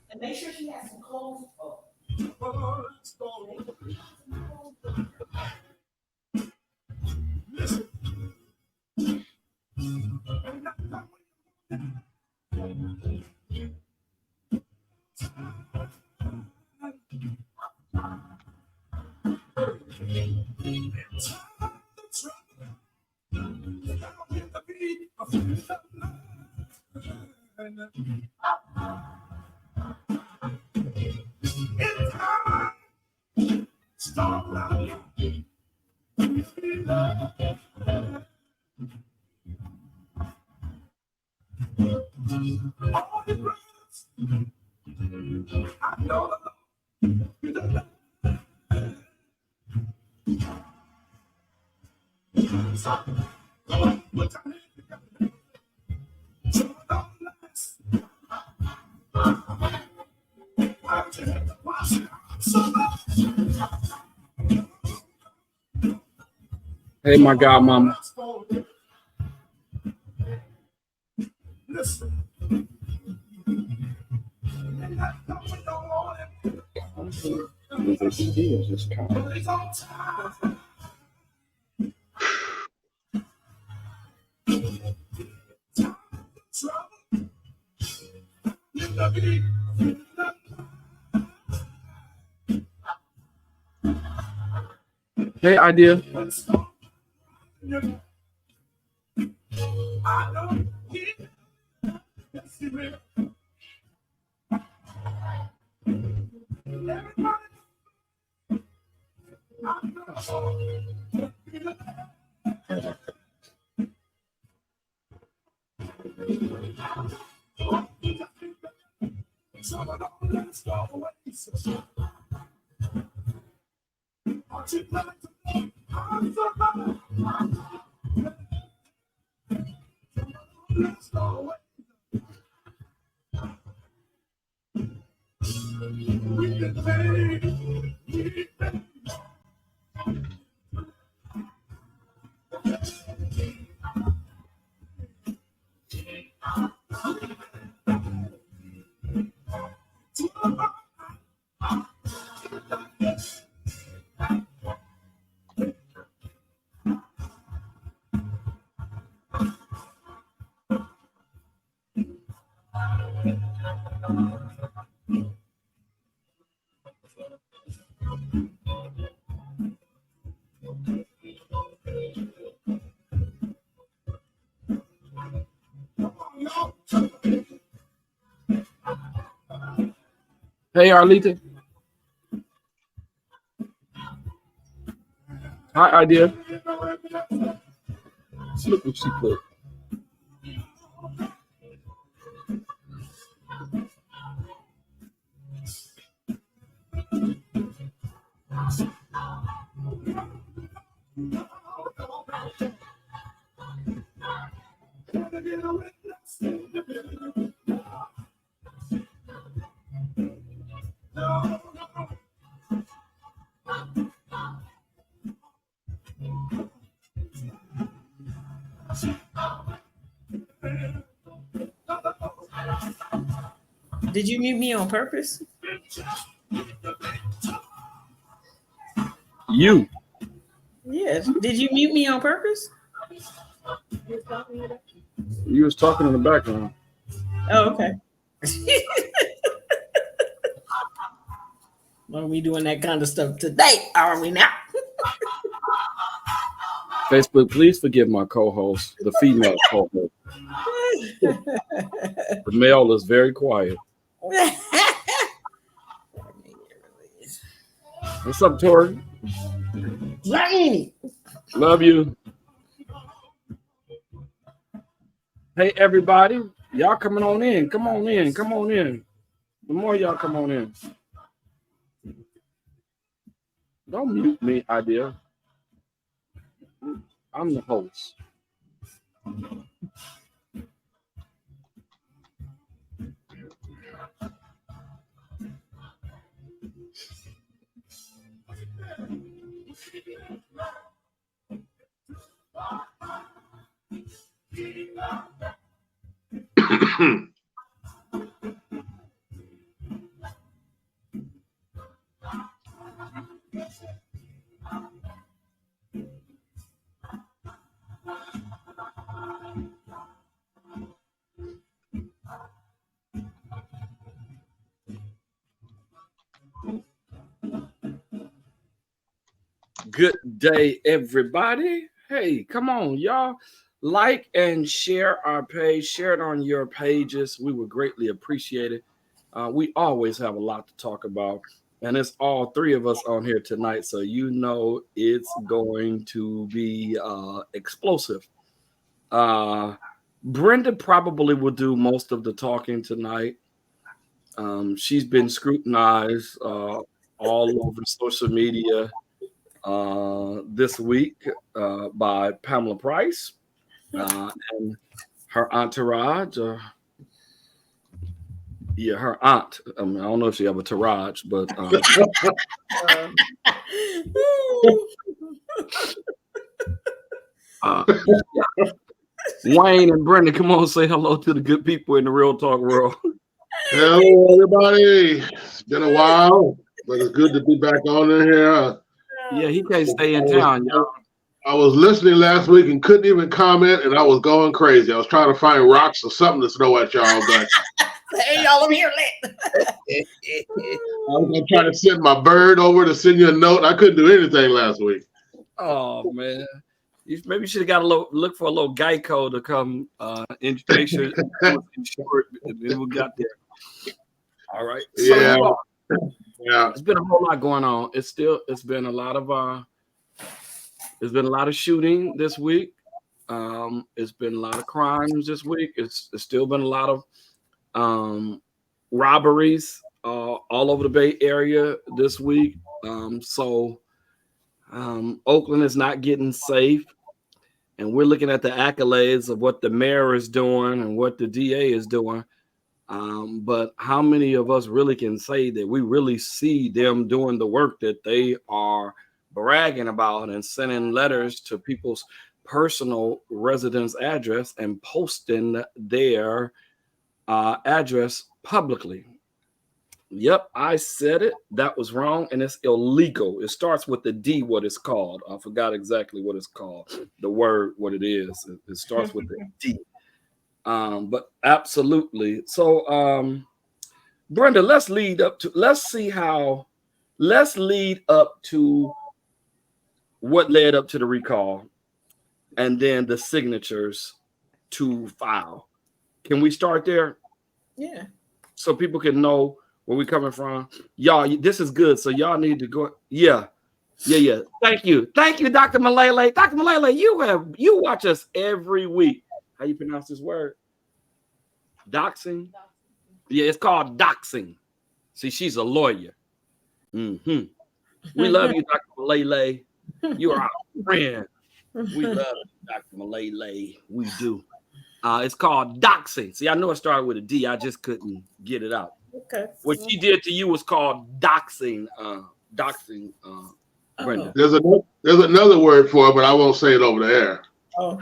And make sure she has some clothes. Oh. Hey, my godmama. Listen. Just kind of. Hey, idea. Hey, Arlita. Hi, idea. Look what she put. Did you mute me on purpose? You. Yes. Did you mute me on purpose? You was talking in the background. Oh, okay. Are we doing that kind of stuff today? Are we now? Facebook, please forgive my co-host, the female co-host. The male is very quiet. What's up, Tori? Love you. Hey, everybody. Y'all coming on in. Come on in. Come on in. The more y'all come on in. Don't mute me, idea. I'm the host. Good day, everybody. Hey, come on, y'all. Like and share our page. Share it on your pages. We would greatly appreciate it. We always have a lot to talk about. And it's all three of us on here tonight. So you know it's going to be explosive. Brenda probably will do most of the talking tonight. She's been scrutinized all over social media this week by Pamela Price and her entourage. Her aunt. I don't know if she have a entourage, but Wayne and Brenda, come on, say hello to the good people in the Real Talk world. Hello, everybody. It's been a while, but it's good to be back on in here. Yeah, he can't stay in town, y'all. I was listening last week and couldn't even comment, and I was going crazy. I was trying to find rocks or something to throw at y'all, but hey, y'all, I'm here lit. I was trying to send my bird over to send you a note. I couldn't do anything last week. Oh man, maybe you should have got look for a little Geico to come and make sure we got there. All right. Yeah. It's been a whole lot going on. It's been a lot of shooting this week. It's been a lot of crimes this week. It's still been a lot of robberies all over the Bay Area this week. Oakland is not getting safe, and we're looking at the accolades of what the mayor is doing and what the DA is doing. But how many of us really can say that we really see them doing the work that they are bragging about and sending letters to people's personal residence address and posting their address publicly? Yep, I said it. That was wrong, and it's illegal. It starts with the D, what it's called. I forgot exactly what it's called, the word, what it is. It starts with the D. But absolutely. So, Brenda, let's lead up to what led up to the recall and then the signatures to file. Can we start there? Yeah. So people can know where we're coming from. Y'all, this is good. So y'all need to go. Yeah. Thank you, Dr. Malele. Dr. Malele, you watch us every week. How you pronounce this word? Doxing? Yeah, it's called doxing. See, she's a lawyer. Mm-hmm. We love you, Dr. Malele. You are our friend. We love you, Dr. Malele. We do. It's called doxing. See, I know it started with a D. I just couldn't get it out. Okay. What she did to you was called doxing. Brenda. There's another word for it, but I won't say it over the air. Oh.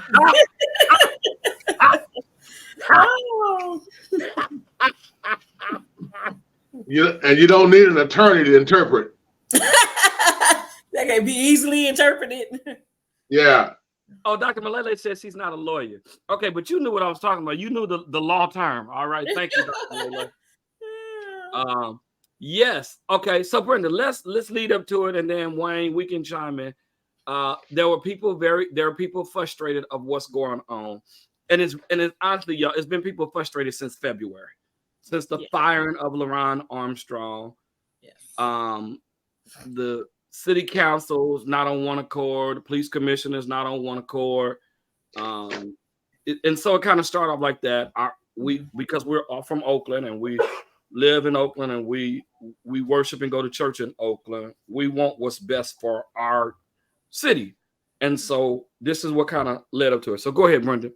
You don't need an attorney to interpret. That can be easily interpreted. Yeah. Oh, Dr. Malele says she's not a lawyer. Okay, but you knew what I was talking about. You knew the law term. All right. Thank you, Dr. Malele. Yes. Okay. So Brenda, let's lead up to it, and then Wayne, we can chime in. There are people frustrated of what's going on. And it's honestly, y'all, it's been people frustrated since February, since the firing of LaRon Armstrong. Yes. The city council is not on one accord. The police commissioner is not on one accord. And so it kind of started off like that. Because we're all from Oakland and we live in Oakland and we worship and go to church in Oakland. We want what's best for our city. And so this is what kind of led up to it. So go ahead, Brenda.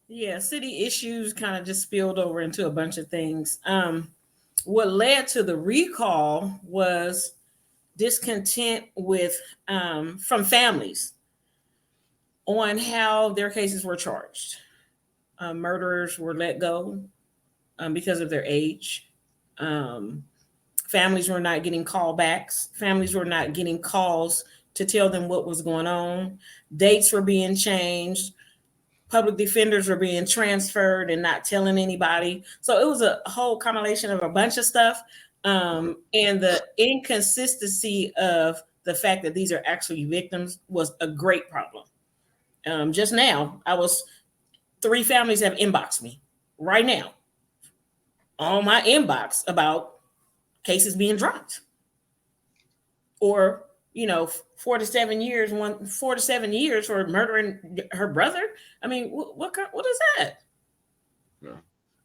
Yeah, city issues kind of just spilled over into a bunch of things. What led to the recall was discontent with from families on how their cases were charged. Murderers were let go because of their age. Um, Families were not getting callbacks. Families were not getting calls to tell them what was going on. Dates were being changed. Public defenders were being transferred and not telling anybody. So it was a whole combination of a bunch of stuff. And the inconsistency of the fact that these are actually victims was a great problem. Just now, 3 families have inboxed me right now on my inbox about cases being dropped, or 4 to 7 years, 4 to 7 years for murdering her brother. I mean, what is that? Yeah.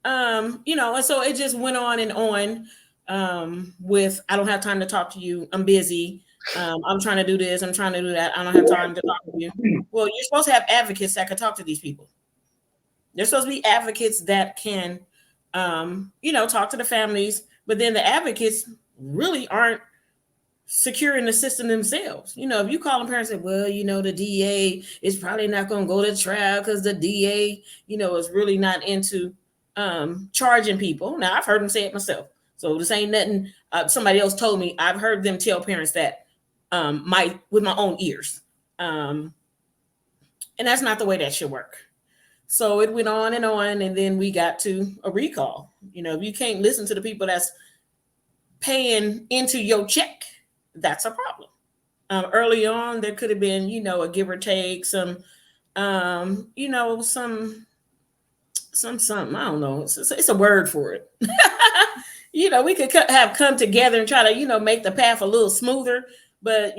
And so it just went on and on. With, I don't have time to talk to you. I'm busy. I'm trying to do this. I'm trying to do that. I don't have time to talk to you. Well, you're supposed to have advocates that can talk to these people. There's supposed to be advocates that can, talk to the families. But then the advocates really aren't secure in the system themselves. If you call them parents and say, well, the DA is probably not going to go to trial because the DA, is really not into charging people. Now, I've heard them say it myself. So this ain't nothing somebody else told me. I've heard them tell parents that with my own ears. And that's not the way that should work. So it went on, and then we got to a recall. If you can't listen to the people that's paying into your check, that's a problem. Early on, there could have been, a give or take, some something. I don't know. It's a word for it. We could have come together and try to, make the path a little smoother. But,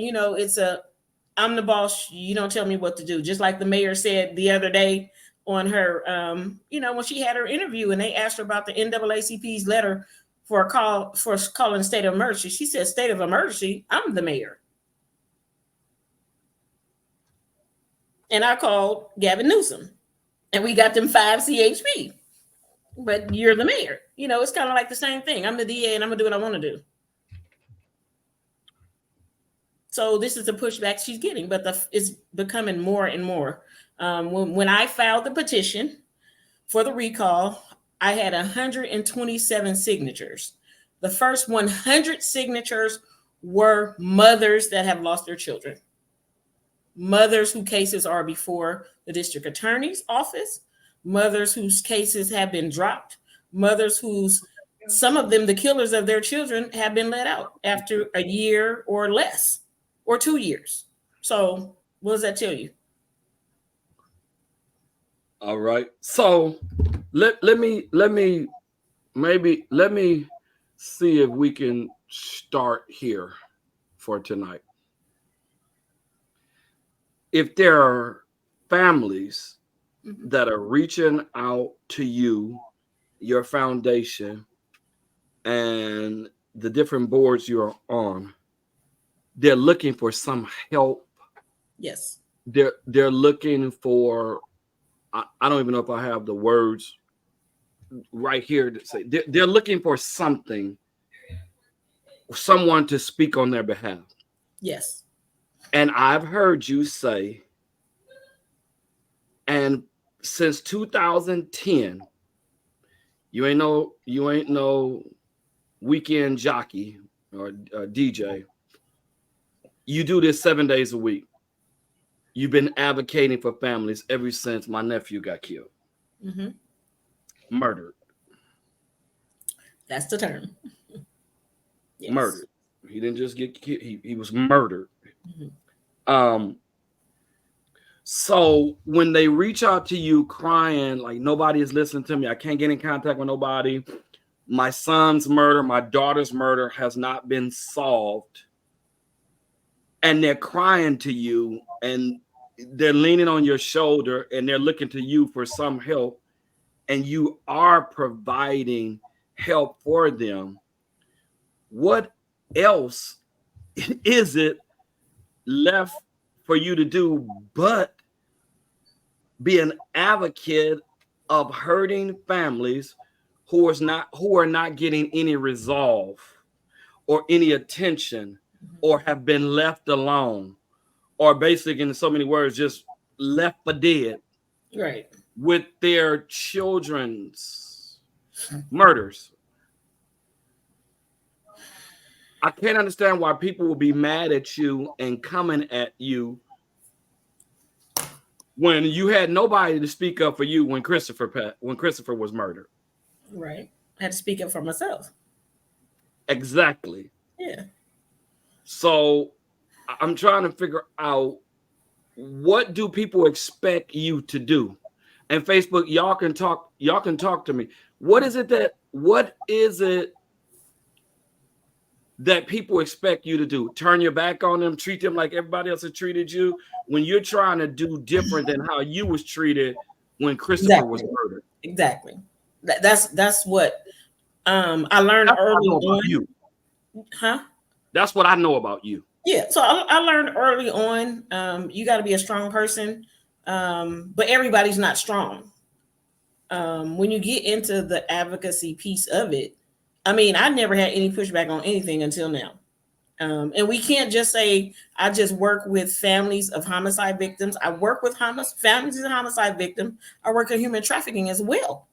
I'm the boss. You don't tell me what to do. Just like the mayor said the other day on her, when she had her interview and they asked her about the NAACP's letter for calling state of emergency. She said, state of emergency, I'm the mayor. And I called Gavin Newsom and we got them 5 CHP. But you're the mayor. It's kind of like the same thing. I'm the DA and I'm gonna do what I want to do. So this is the pushback she's getting, but it's becoming more and more. When I filed the petition for the recall, I had 127 signatures. The first 100 signatures were mothers that have lost their children. Mothers whose cases are before the district attorney's office. Mothers whose cases have been dropped. Mothers whose, some of them, the killers of their children, have been let out after a year or less, or 2 years. So what does that tell you? All right. So let me see if we can start here for tonight. If there are families that are reaching out to you, your foundation, and the different boards you're on, they're looking for some help. Yes. They're looking for, I don't even know if I have the words right here to say. They're looking for something, someone to speak on their behalf. Yes. And I've heard you say, and since 2010, you ain't no weekend jockey or DJ. You do this 7 days a week. You've been advocating for families ever since my nephew got killed. Mm-hmm. Murdered. That's the term. Yes. Murdered. He didn't just get killed. He was murdered. Mm-hmm. So when they reach out to you crying, like, nobody is listening to me, I can't get in contact with nobody, my son's murder, my daughter's murder has not been solved, and they're crying to you and they're leaning on your shoulder and they're looking to you for some help, and you are providing help for them, what else is it left for you to do but be an advocate of hurting families who are not getting any resolve or any attention or have been left alone, or basically, in so many words, just left for dead, right, with their children's murders. I can't understand why people will be mad at you and coming at you when you had nobody to speak up for you when Christopher was murdered. right. I had to speak up for myself. Exactly. Yeah. So I'm trying to figure out, what do people expect you to do? And Facebook, y'all can talk to me. What is it that people expect you to do? Turn your back on them, treat them like everybody else has treated you, when you're trying to do different than how you was treated when Christopher was murdered? Exactly. That's what I learned early on. You. Huh? That's what I know about you. Yeah. So I learned early on, you got to be a strong person, but everybody's not strong. When you get into the advocacy piece of it, I mean, I never had any pushback on anything until now. And we can't just say, I just work with families of homicide victims. I work with families of homicide victims. I work in human trafficking as well.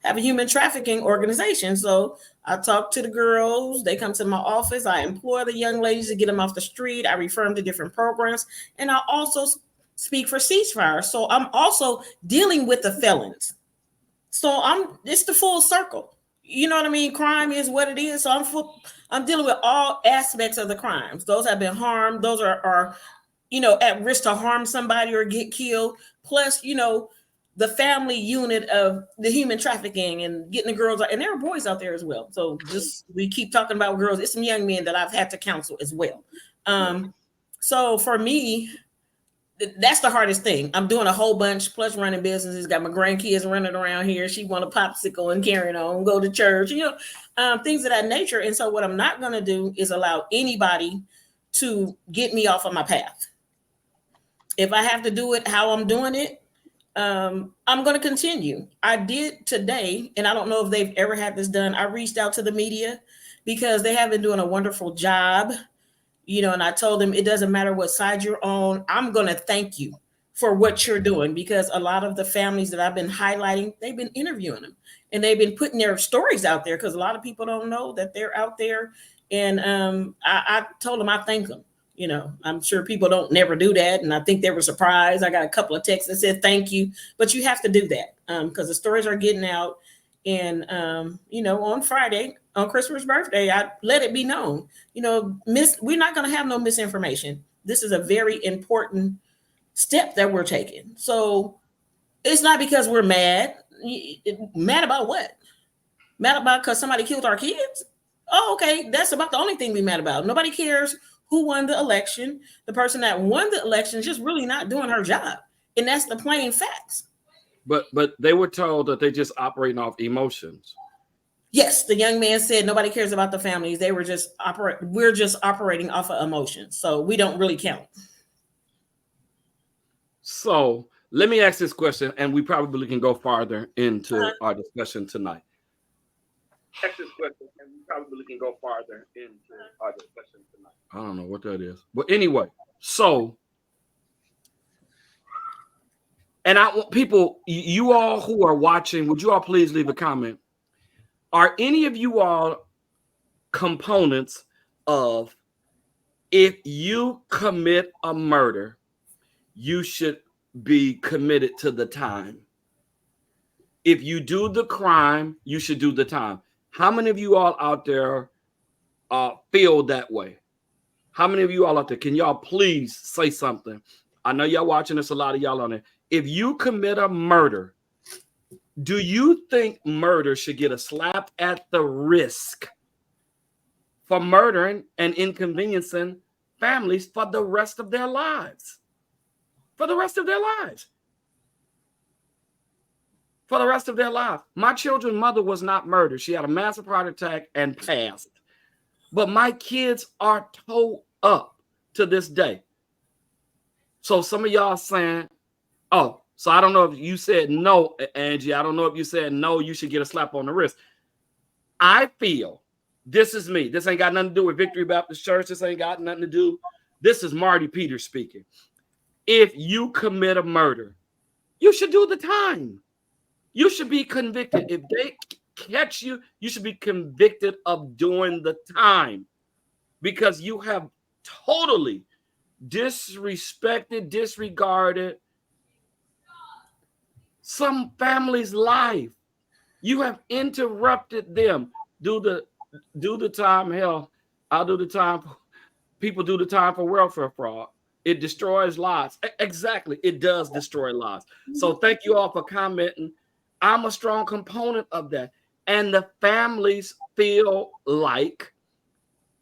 Have a human trafficking organization. So I talk to the girls. They come to my office. I employ the young ladies to get them off the street. I refer them to different programs. And I also speak for ceasefire. So I'm also dealing with the felons. So it's the full circle. You know what I mean? Crime is what it is. So I'm dealing with all aspects of the crimes. Those have been harmed. Those are at risk to harm somebody or get killed. Plus, the family unit of the human trafficking and getting the girls out. And there are boys out there as well. So we keep talking about girls. It's some young men that I've had to counsel as well. So for me, that's the hardest thing. I'm doing a whole bunch, plus running businesses. Got my grandkids running around here. She want a popsicle and carrying on, go to church, things of that nature. And so what I'm not going to do is allow anybody to get me off of my path. If I have to do it how I'm doing it, I'm going to continue. I did today, and I don't know if they've ever had this done. I reached out to the media because they have been doing a wonderful job. And I told them, it doesn't matter what side you're on. I'm going to thank you for what you're doing, because a lot of the families that I've been highlighting, they've been interviewing them and they've been putting their stories out there, because a lot of people don't know that they're out there. And I told them I thank them. I'm sure people don't never do that. And I think they were surprised. I got a couple of texts that said, thank you, but you have to do that because the stories are getting out. And, on Friday, on Christmas birthday, I let it be known, we're not going to have no misinformation. This is a very important step that we're taking. So it's not because we're mad. Mad about what? Mad about because somebody killed our kids? Oh, okay. That's about the only thing we're mad about. Nobody cares who won the election. The person that won the election is just really not doing her job. And that's the plain facts. But they were told that they're just operating off emotions. Yes, the young man said nobody cares about the families. They were just we're just operating off of emotions. So we don't really count. So let me ask this question, and we probably can go farther into our discussion tonight. Ask this question, and we probably can go farther into our discussion tonight. I don't know what that is. But anyway, so, and I want people, you all who are watching, would you all please leave a comment? Are any of you all components of, if you commit a murder, you should be committed to the time? If you do the crime, you should do the time. How many of you all out there feel that way? How many of you all out there? Can y'all please say something? I know y'all watching this, a lot of y'all on there. If you commit a murder, do you think murder should get a slap at the wrist for murdering and inconveniencing families for the rest of their lives? For the rest of their lives. For the rest of their life. My children's mother was not murdered. She had a massive heart attack and passed. But my kids are towed up to this day. So some of y'all saying, oh, so I don't know if you said no, Angie. I don't know if you said no, you should get a slap on the wrist. I feel This is me. This ain't got nothing to do with Victory Baptist Church. This ain't got nothing to do. This is Marty Peters speaking. If you commit a murder, you should do the time. You should be convicted. If they catch you, you should be convicted of doing the time, because you have totally disrespected, disregarded some family's life. You have interrupted them. Do the time. Hell, I'll do the time. People do the time for welfare fraud. It destroys lives. Exactly. It does destroy lives. So thank you all for commenting. I'm a strong component of that. And the families feel like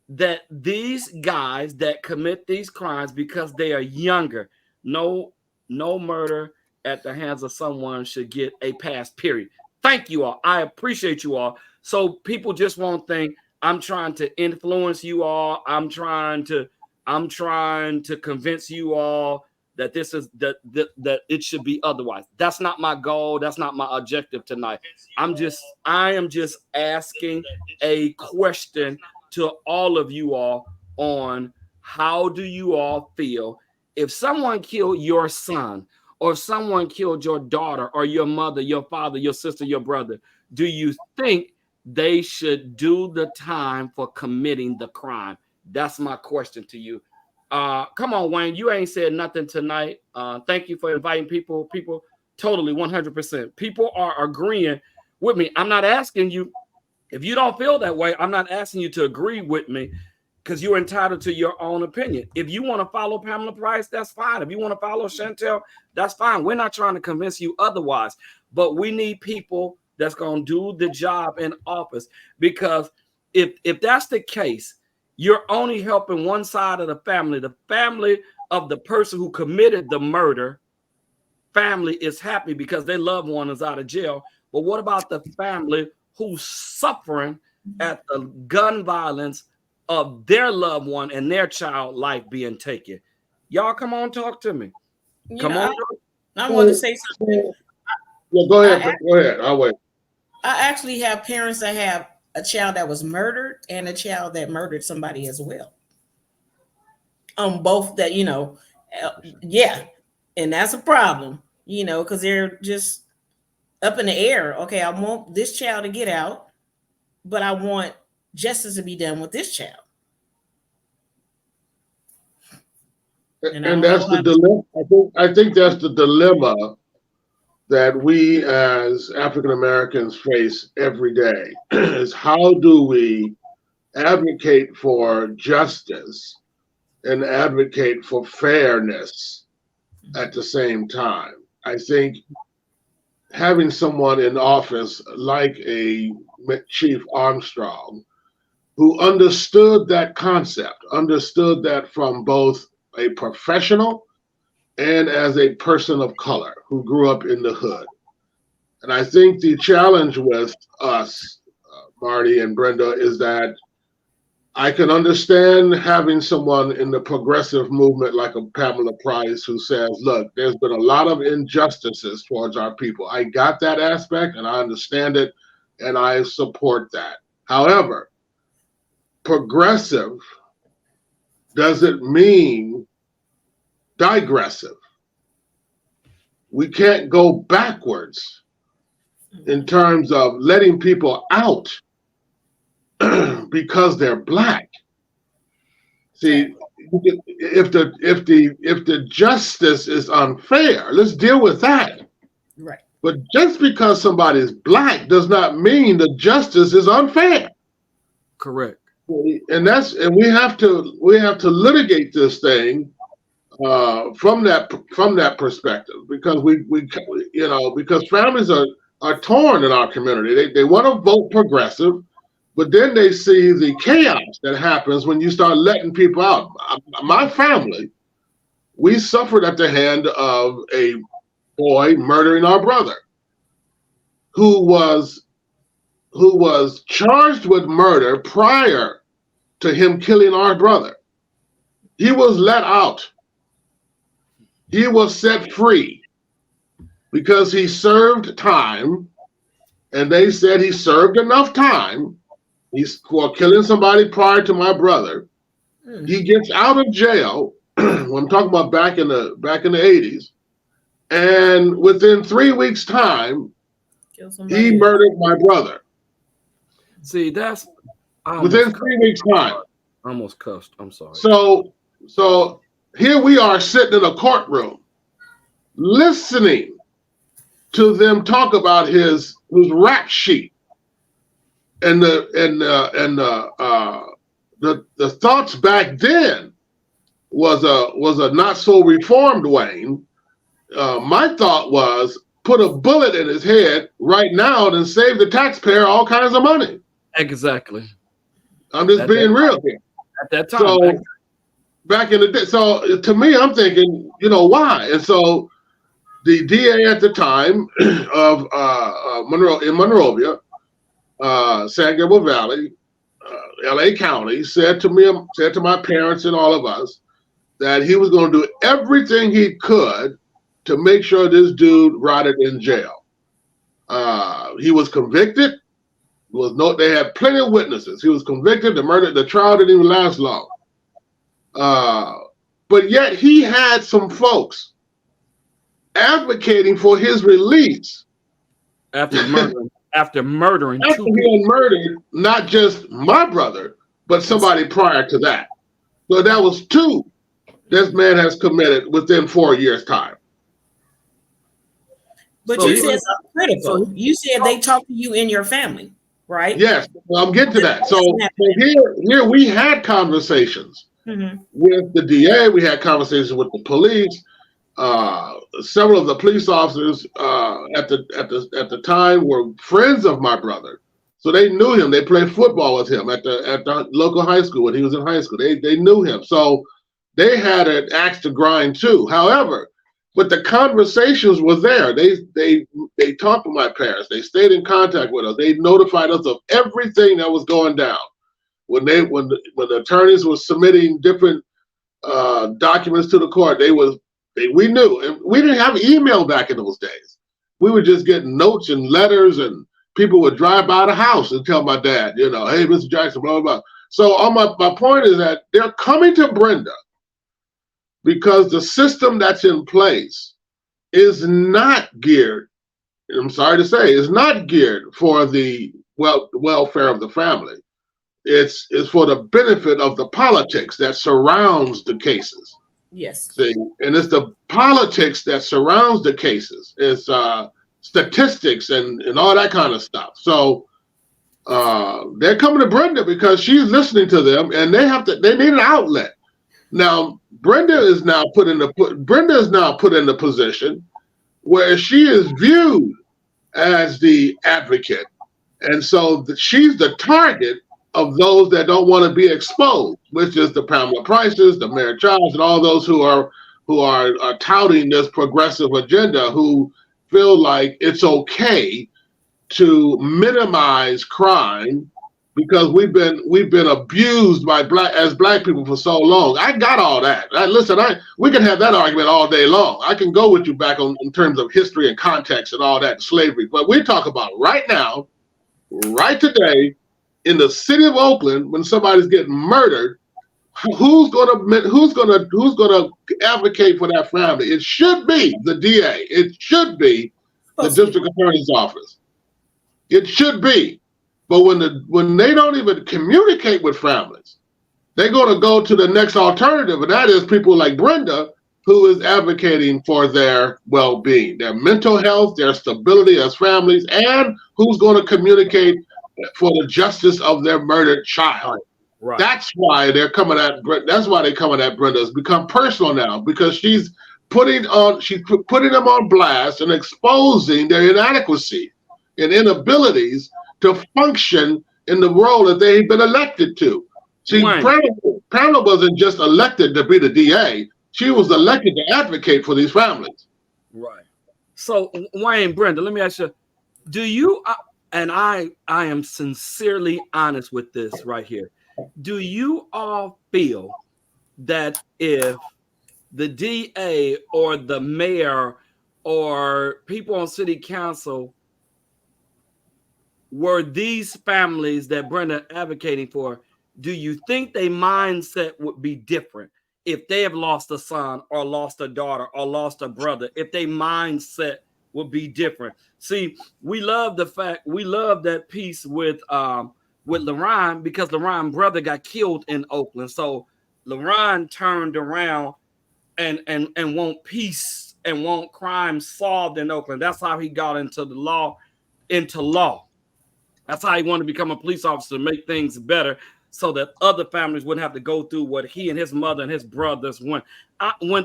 that these guys that commit these crimes, because they are younger, no murder at the hands of someone should get a pass, period. Thank you all. I appreciate you all. So people just won't think I'm trying to influence you all. I'm trying to convince you all that this is that it should be otherwise. That's not my goal. That's not my objective tonight. I am just asking a question to all of you all on how do you all feel if someone killed your son, or if someone killed your daughter, or your mother, your father, your sister, your brother? Do you think they should do the time for committing the crime? That's my question to you. Come on, Wayne. You ain't said nothing tonight. Thank you for inviting people. People totally 100%. People are agreeing with me. I'm not asking you, if you don't feel that way, I'm not asking you to agree with me, because you're entitled to your own opinion. If you want to follow Pamela Price, that's fine. If you want to follow Chantel, that's fine. We're not trying to convince you otherwise, but we need people that's going to do the job in office, because if that's the case, you're only helping one side of the family of the person who committed the murder. Family is happy because their loved one is out of jail. But what about the family who's suffering at the gun violence of their loved one and their child life being taken? Y'all come on, talk to me. Come on. I want to say something. Yeah, go ahead. Go ahead. I'll wait. I actually have parents that have a child that was murdered and a child that murdered somebody as well. Both that, yeah. And that's a problem, because they're just up in the air. Okay, I want this child to get out, but I want justice to be done with this child. And that's the dilemma. I think that's the dilemma that we as African Americans face every day, is how do we advocate for justice and advocate for fairness at the same time? I think having someone in office like a Chief Armstrong, who understood that concept, understood that from both a professional and as a person of color who grew up in the hood. And I think the challenge with us, Marty and Brenda, is that I can understand having someone in the progressive movement like a Pamela Price who says, look, there's been a lot of injustices towards our people. I got that aspect and I understand it and I support that. However, progressive doesn't mean digressive. We can't go backwards in terms of letting people out because they're Black. See, if the justice is unfair, let's deal with that. Right. But just because somebody's Black does not mean the justice is unfair. Correct. And we have to litigate this thing from that perspective, because because families are torn in our community. They want to vote progressive, but then they see the chaos that happens when you start letting people out. My family, we suffered at the hand of a boy murdering our brother, who was charged with murder prior to him killing our brother. He was let out. He was set free because he served time, and they said he served enough time He's for killing somebody prior to my brother. He gets out of jail. When I'm talking about back in the 80s, and within 3 weeks' time, he murdered my brother. See, that's within 3 weeks' time. I almost cussed. I'm sorry. So here we are sitting in a courtroom, listening to them talk about his rap sheet, and the thoughts back then was a not so reformed Wayne. My thought was put a bullet in his head right now and save the taxpayer all kinds of money. Exactly. I'm just being real here. At that time, so back in the day, so to me, I'm thinking, why? And so the DA at the time of Monrovia, San Gabriel Valley, LA County, said to my parents and all of us that he was going to do everything he could to make sure this dude rotted in jail. He was convicted. They had plenty of witnesses. He was convicted. The trial didn't even last long. But yet he had some folks advocating for his release after murdering after he had murdered not just my brother, but somebody prior to that. So that was 2 this man has committed within 4 years' time. But you said something critical. You said they talked to you in your family, right? Yes, I'm getting to that. So here we had conversations with the DA. We had conversations with the police. Several of the police officers at the time were friends of my brother, so they knew him. They played football with him at the local high school when he was in high school. They knew him, so they had an axe to grind too. However, but the conversations were there. They talked to my parents. They stayed in contact with us. They notified us of everything that was going down. When the attorneys were submitting different documents to the court, we knew. And we didn't have email back in those days. We were just getting notes and letters, and people would drive by the house and tell my dad, hey, Mr. Jackson, blah, blah, blah. So my point is that they're coming to Brenda because the system that's in place is not geared, I'm sorry to say, is not geared for the welfare of the family. It's for the benefit of the politics that surrounds the cases. Yes. See, and it's the politics that surrounds the cases. It's statistics and all that kind of stuff. So they're coming to Brenda because she's listening to them, and they need an outlet. Now, Brenda is now put in the position where she is viewed as the advocate, and so she's the target of those that don't want to be exposed, which is the Pamela Prices, the Mayor Childs, and all those who are touting this progressive agenda, who feel like it's okay to minimize crime because we've been abused by black people for so long. I got all that. We can have that argument all day long. I can go with you back in terms of history and context and all that, slavery. But we talk about right now, right today, in the city of Oakland, when somebody's getting murdered, who's gonna advocate for that family? It should be the DA. It should be the district attorney's office. It should be. But when they don't even communicate with families, they're going to go to the next alternative, and that is people like Brenda, who is advocating for their well-being, their mental health, their stability as families, and who's going to communicate for the justice of their murdered child. Right. That's why they're coming at Brenda. That's why they're coming at Brenda. It's become personal now because she's putting them on blast and exposing their inadequacy and inabilities to function in the role that they've been elected to. See, Pamela wasn't just elected to be the DA. She was elected to advocate for these families. Right. So, Wayne, Brenda, let me ask you, do you, and I am sincerely honest with this right here, do you all feel that if the DA or the mayor or people on city council were these families that Brenda advocating for, do you think their mindset would be different if they have lost a son or lost a daughter or lost a brother? If their mindset would be different? See, we love that piece with Lorraine, because Lorraine's brother got killed in Oakland. So Lorraine turned around and want peace and want crime solved in Oakland. That's how he got into law. That's how he wanted to become a police officer, to make things better, so that other families wouldn't have to go through what he and his mother and his brothers went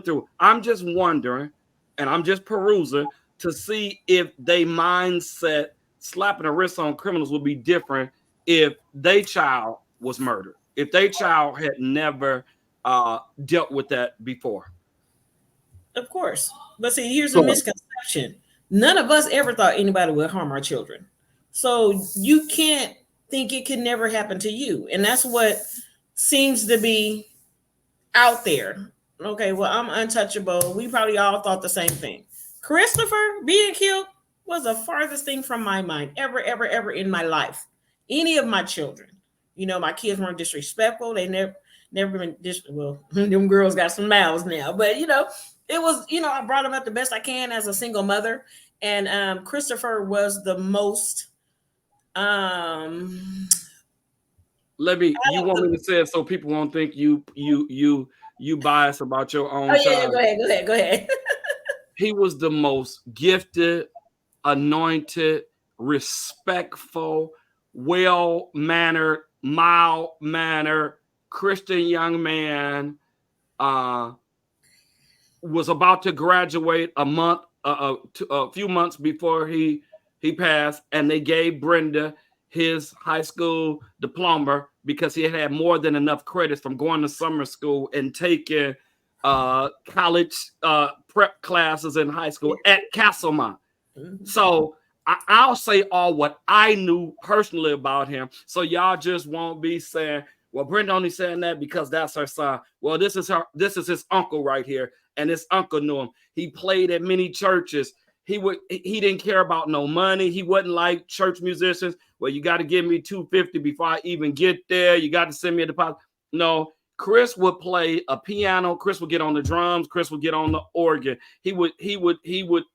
through. I'm just wondering, and I'm just perusing to see if they mindset slapping a wrist on criminals would be different if their child was murdered, if their child had never dealt with that before. Of course. But see, here's a misconception. None of us ever thought anybody would harm our children. So you can't think it can never happen to you. And that's what seems to be out there. Okay, well, I'm untouchable. We probably all thought the same thing. Christopher being killed was the farthest thing from my mind ever in my life. Any of my children. You know, my kids weren't disrespectful. They never been well, them girls got some mouths now. But, you know, it was, you know, I brought them up the best I can as a single mother. And Christopher was the most you want me to say it so people won't think you bias about your own child? Yeah, go ahead. He was the most gifted, anointed, respectful, well-mannered, mild-mannered Christian young man. Was about to graduate a few months before he passed, and they gave Brenda his high school diploma because he had more than enough credits from going to summer school and taking college prep classes in high school at Castlemont. Mm-hmm. So I'll say all what I knew personally about him, so y'all just won't be saying, well, Brenda only saying that because that's her son. Well, this is his uncle right here, and his uncle knew him. He played at many churches. He didn't care about no money. He wasn't like church musicians. Well, you got to give me $250 before I even get there. You got to send me a deposit. No, Chris would play a piano. Chris would get on the drums. Chris would get on the organ. He would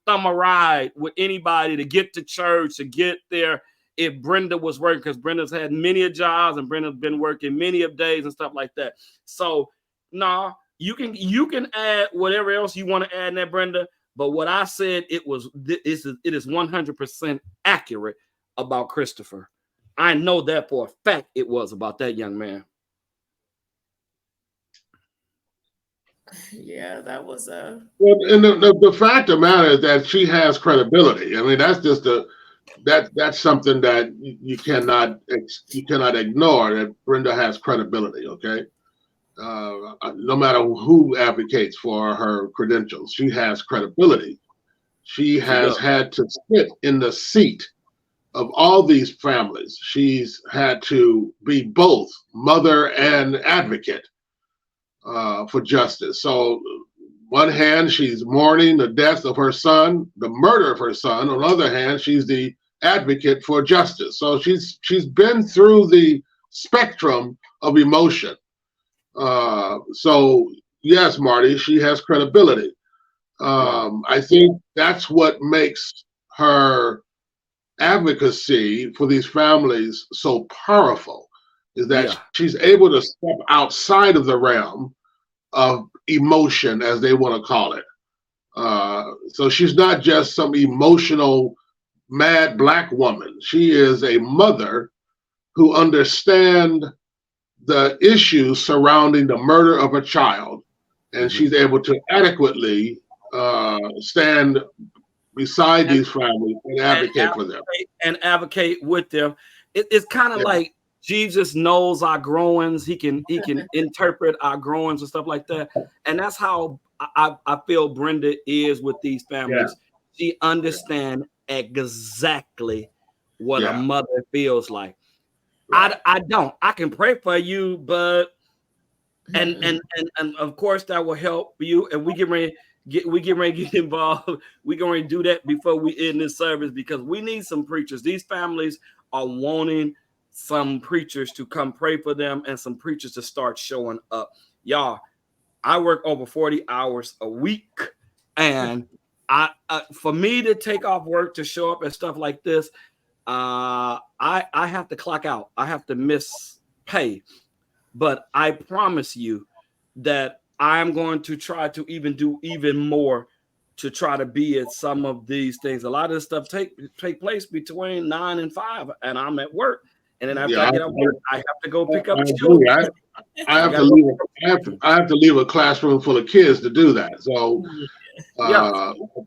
thumb a ride with anybody to get to church, to get there. If Brenda was working, because Brenda's had many of jobs and Brenda's been working many of days and stuff like that. So, you can add whatever else you want to add in there, Brenda. But what I said, it is 100% accurate about Christopher. I know that for a fact it was about that young man. Yeah, that was a. Well, and the fact of the matter is that she has credibility. I mean, that's just that's something that you cannot ignore. That Brenda has credibility. Okay. No matter who advocates for her credentials, she has credibility. She has had to sit in the seat of all these families. She's had to be both mother and advocate for justice. So, one hand, she's mourning the death of her son, the murder of her son. On the other hand, she's the advocate for justice. So she's been through the spectrum of emotion. So yes, Marty, she has credibility. I think that's what makes her advocacy for these families so powerful, is that she's able to step outside of the realm of emotion, as they want to call it. So she's not just some emotional mad Black woman. She is a mother who understands the issues surrounding the murder of a child, and she's able to adequately stand beside these families and advocate for them. And advocate with them. It's kind of like Jesus knows our groanings. He can interpret our groanings and stuff like that. And that's how I feel Brenda is with these families. She understands exactly what a mother feels like. I don't. I can pray for you, but and of course that will help you. And we get ready to get involved. We're going to do that before we end this service, because we need some preachers. These families are wanting some preachers to come pray for them and some preachers to start showing up. Y'all, I work over 40 hours a week, and for me to take off work to show up and stuff like this, I have to clock out. I have to miss pay. But I promise you that I'm going to try to do even more to try to be at some of these things. A lot of this stuff take place between 9 and 5, and I'm at work. And then after I get off work, I have to go pick up children. I have to leave a classroom full of kids to do that. So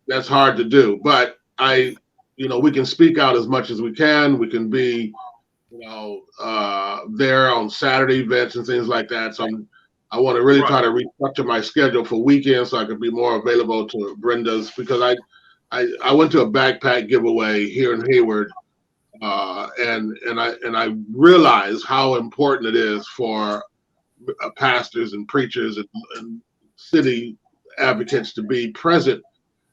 that's hard to do. But we can speak out as much as we can. We can be, there on Saturday events and things like that. So I want to really try to restructure my schedule for weekends so I can be more available to Brenda's, because I went to a backpack giveaway here in Hayward, and I realized how important it is for pastors and preachers and city advocates to be present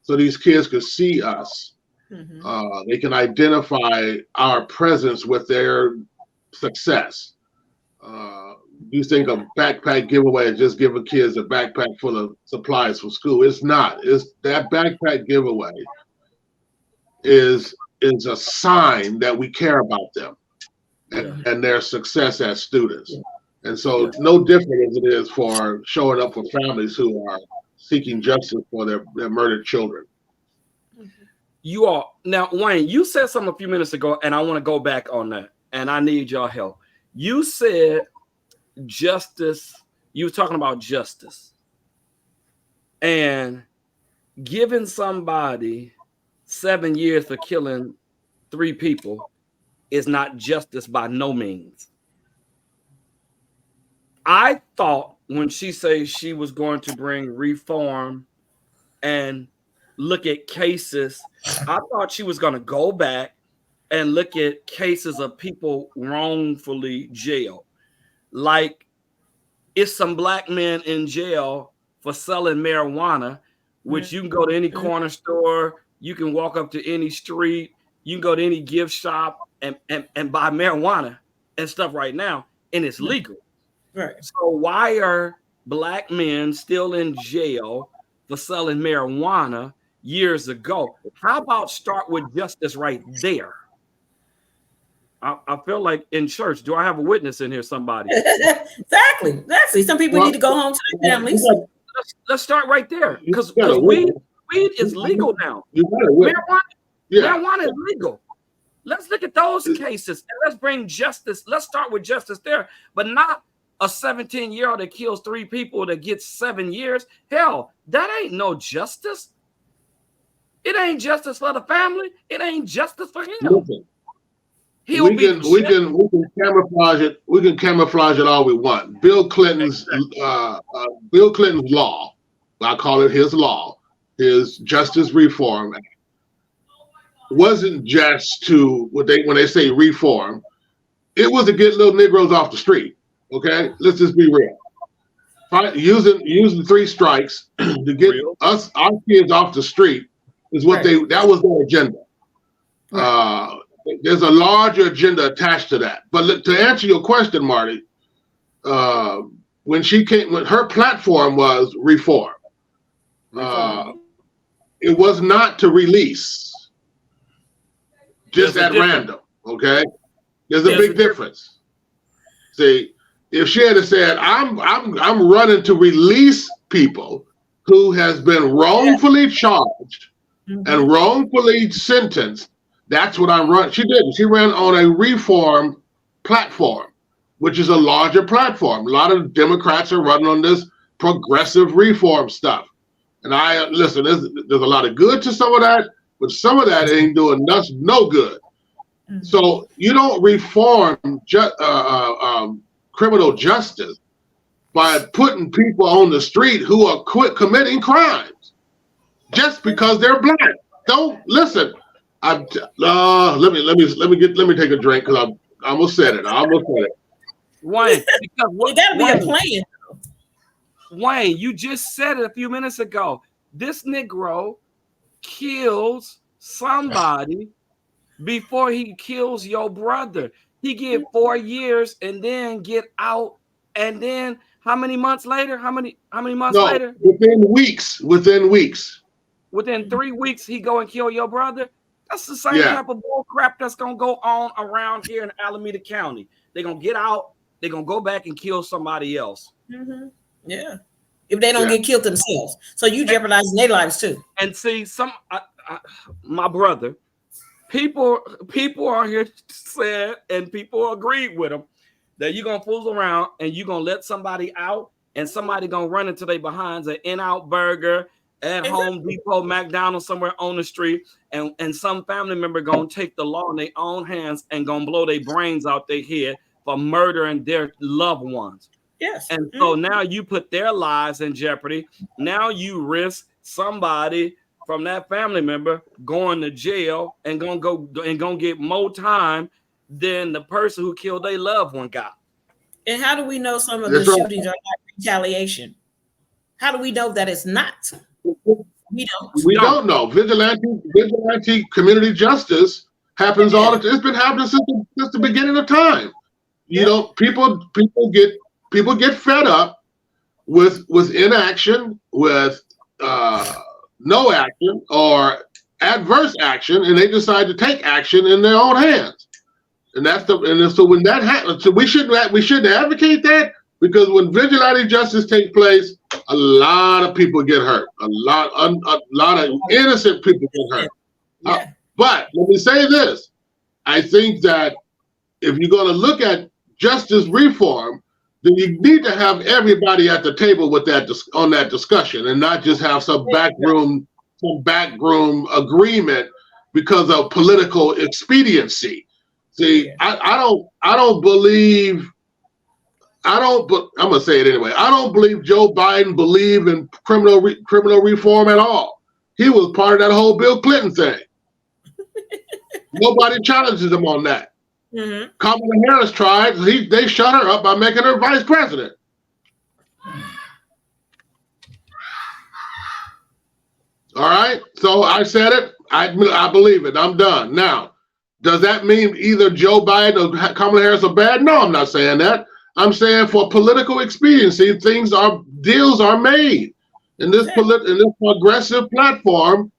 so these kids could see us. They can identify our presence with their success. You think of backpack giveaway and just giving kids a backpack full of supplies for school. It's not. It's that backpack giveaway is a sign that we care about them and their success as students. And so it's no different as it is for showing up for families who are seeking justice for their murdered children. You are now, Wayne, you said something a few minutes ago, and I want to go back on that, and I need your help. You said justice, you were talking about justice and giving somebody 7 years for killing 3 people is not justice by no means. I thought when she said she was going to bring reform and look at cases, I thought she was going to go back and look at cases of people wrongfully jailed. Like, it's some black men in jail for selling marijuana, which you can go to any corner store, you can walk up to any street, you can go to any gift shop and buy marijuana and stuff right now, and it's legal. Right. So why are black men still in jail for selling marijuana years ago? How about start with justice right there? I feel like in church, do I have a witness in here, somebody? Exactly. Some people need to go home to their families. Let's start right there, because weed is legal now. Marijuana is legal. Let's look at those cases and let's bring justice. Let's start with justice there, but not a 17-year-old that kills 3 people that gets 7 years. Hell, that ain't no justice. It ain't justice for the family. It ain't justice for him. Listen, we can camouflage it. We can camouflage it all we want. Bill Clinton's law, I call it his law, his Justice Reform Act, wasn't just to when they say reform, it was to get little Negroes off the street. Okay, let's just be real. Using 3 strikes to get our kids off the street is what that was their agenda. There's a larger agenda attached to that. But to answer your question, Marty, when her platform was reform, it was not to release just at random. Okay, there's a big difference. See, if she had said, "I'm running to release people who has been wrongfully charged and wrongfully sentenced," that's what I'm running. She didn't. She ran on a reform platform, which is a larger platform. A lot of Democrats are running on this progressive reform stuff. And listen, there's a lot of good to some of that, but some of that ain't doing no good. So you don't reform criminal justice by putting people on the street who are committing crimes just because they're black. Don't listen. Let me take a drink because I almost said it. Wayne, it gotta be a plan. Wayne, you just said it a few minutes ago. This Negro kills somebody before he kills your brother. He get 4 years and then get out. And then how many months later? How many months later? Within weeks. Within 3 weeks, he go and kill your brother. That's the same type of bull crap that's gonna go on around here in Alameda County. They're gonna get out, they're gonna go back and kill somebody else. Mm-hmm. Yeah. If they don't get killed themselves. So you jeopardizing their lives too. And see, my brother, people are here said, and people agreed with him that you're gonna fool around and you're gonna let somebody out, and somebody gonna run into their behinds an In-Out Burger at Home Depot, McDonald's, somewhere on the street, and some family member gonna take the law in their own hands and gonna blow their brains out their head for murdering their loved ones. Yes. And so now you put their lives in jeopardy. Now you risk somebody from that family member going to jail and gonna get more time than the person who killed their loved one got. And how do we know some of the shootings are not retaliation? How do we know that it's not? We don't know. Vigilante community justice happens all the time. It's been happening since the beginning of time. You know, people get fed up with inaction, with no action or adverse action, and they decide to take action in their own hands. So when that happens, so we shouldn't advocate that, because when vigilante justice takes place, a lot of people get hurt. A lot of innocent people get hurt. But let me say this: I think that if you're going to look at justice reform, then you need to have everybody at the table with on that discussion, and not just have some backroom agreement because of political expediency. See, I don't believe. But I'm gonna say it anyway. I don't believe Joe Biden believed in criminal reform at all. He was part of that whole Bill Clinton thing. Nobody challenges him on that. Mm-hmm. Kamala Harris tried. They shut her up by making her vice president. All right. So I said it. I believe it. I'm done. Now, does that mean either Joe Biden or Kamala Harris are bad? No, I'm not saying that. I'm saying for political expediency, deals are made. And this progressive platform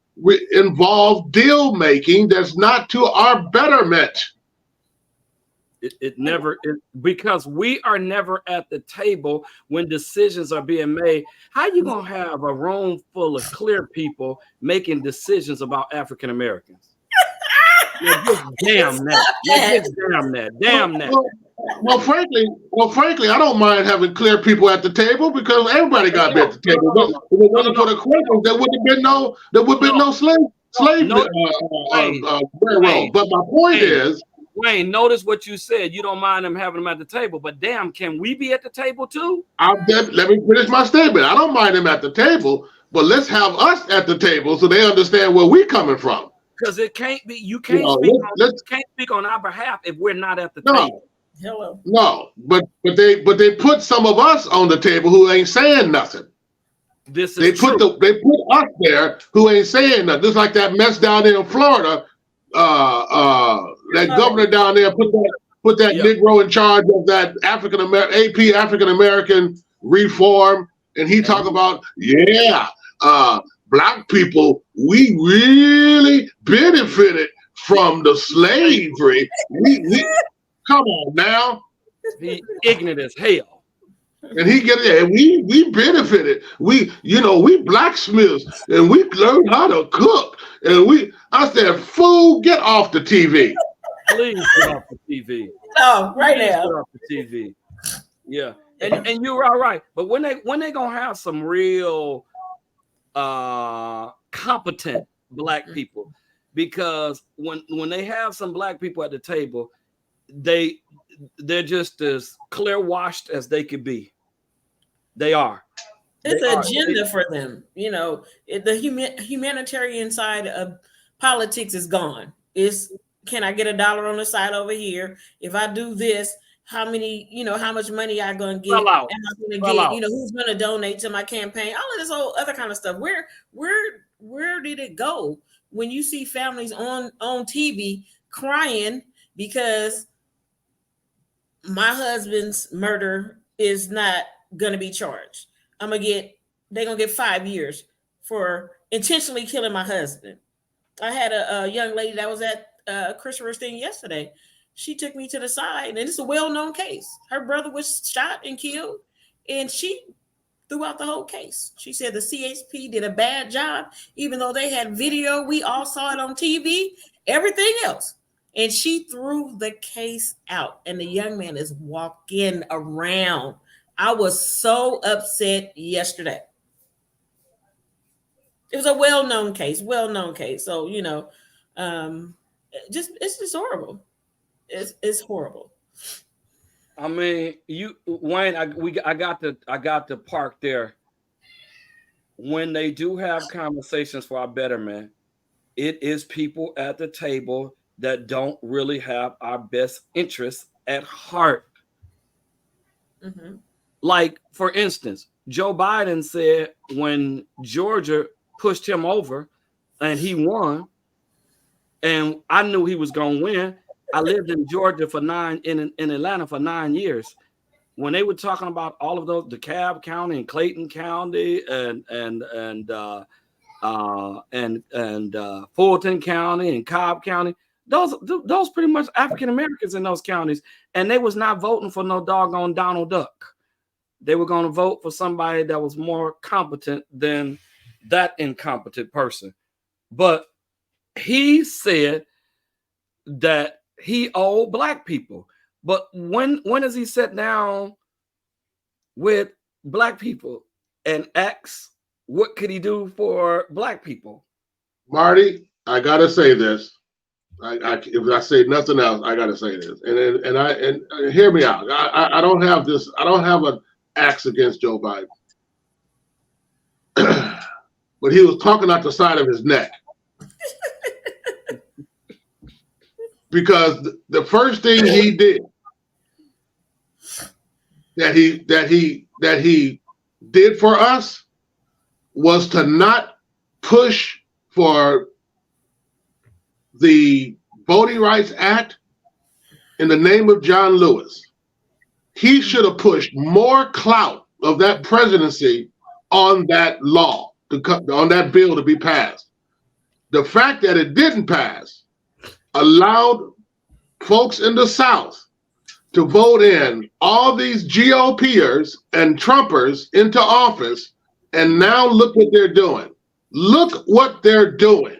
involves deal making that's not to our betterment. Because we are never at the table when decisions are being made. How you gonna have a room full of clear people making decisions about African Americans? Damn that. Well, frankly, I don't mind having clear people at the table, because everybody got to be at the table. For the questions, there would have been no slave railroad. But my point is, Wayne, notice what you said. You don't mind them having them at the table, but damn, can we be at the table too? Let me finish my statement. I don't mind them at the table, but let's have us at the table so they understand where we're coming from. Because it can't be. You can't speak on our behalf if we're not at the table. Hello. No, but they put some of us on the table who ain't saying nothing. They put us there who ain't saying nothing. Just like that mess down there in Florida. That governor down there put that Negro in charge of that African American reform, and he talk about black people, we really benefited from the slavery. We come on now. Be ignorant as hell. And we benefited. We blacksmiths, and we learned how to cook. And I said, fool, get off the TV. Please get off the TV. Oh, right now. Get off the TV. Yeah. And you're all right. But when they gonna have some real competent black people, because when they have some black people at the table, they're just as clear washed as they could be. They are. It's an agenda for them. You know, the humanitarian side of politics is gone. Can I get $1 on the side over here? If I do this, how much money I gonna get? Am I gonna get? Who's gonna donate to my campaign? All of this whole other kind of stuff. Where did it go? When you see families on TV crying because my husband's murder is not going to be charged. They're going to get 5 years for intentionally killing my husband. I had a young lady that was at Christopher's thing yesterday. She took me to the side, and it's a well-known case. Her brother was shot and killed, and she threw out the whole case. She said the CHP did a bad job, even though they had video. We all saw it on TV, everything else. And she threw the case out, and the young man is walking around. I was so upset yesterday. It was a well-known case. So, it's just horrible. It's horrible. I mean, Wayne, I got the park there. When they do have conversations for our betterment, it is people at the table that don't really have our best interests at heart. Mm-hmm. Like, for instance, Joe Biden said when Georgia pushed him over and he won, and I knew he was going to win. I lived in Georgia in Atlanta for 9 years. When they were talking about all of those, DeKalb County and Clayton County and Fulton County and Cobb County, those pretty much African Americans in those counties, and they was not voting for no doggone Donald Duck. They were going to vote for somebody that was more competent than that incompetent person. But he said that he owed black people. But when has he sat down with black people and asked what could he do for black people? Marty, I gotta say this. If I say nothing else, I gotta say this. And hear me out. I don't have this. I don't have an axe against Joe Biden, but he was talking out the side of his neck. Because the first thing he did that he did for us was to not push for the Voting Rights Act in the name of John Lewis. He should have pushed more clout of that presidency on that law, on that bill to be passed. The fact that it didn't pass allowed folks in the South to vote in all these GOPers and Trumpers into office, and now look what they're doing. Look what they're doing.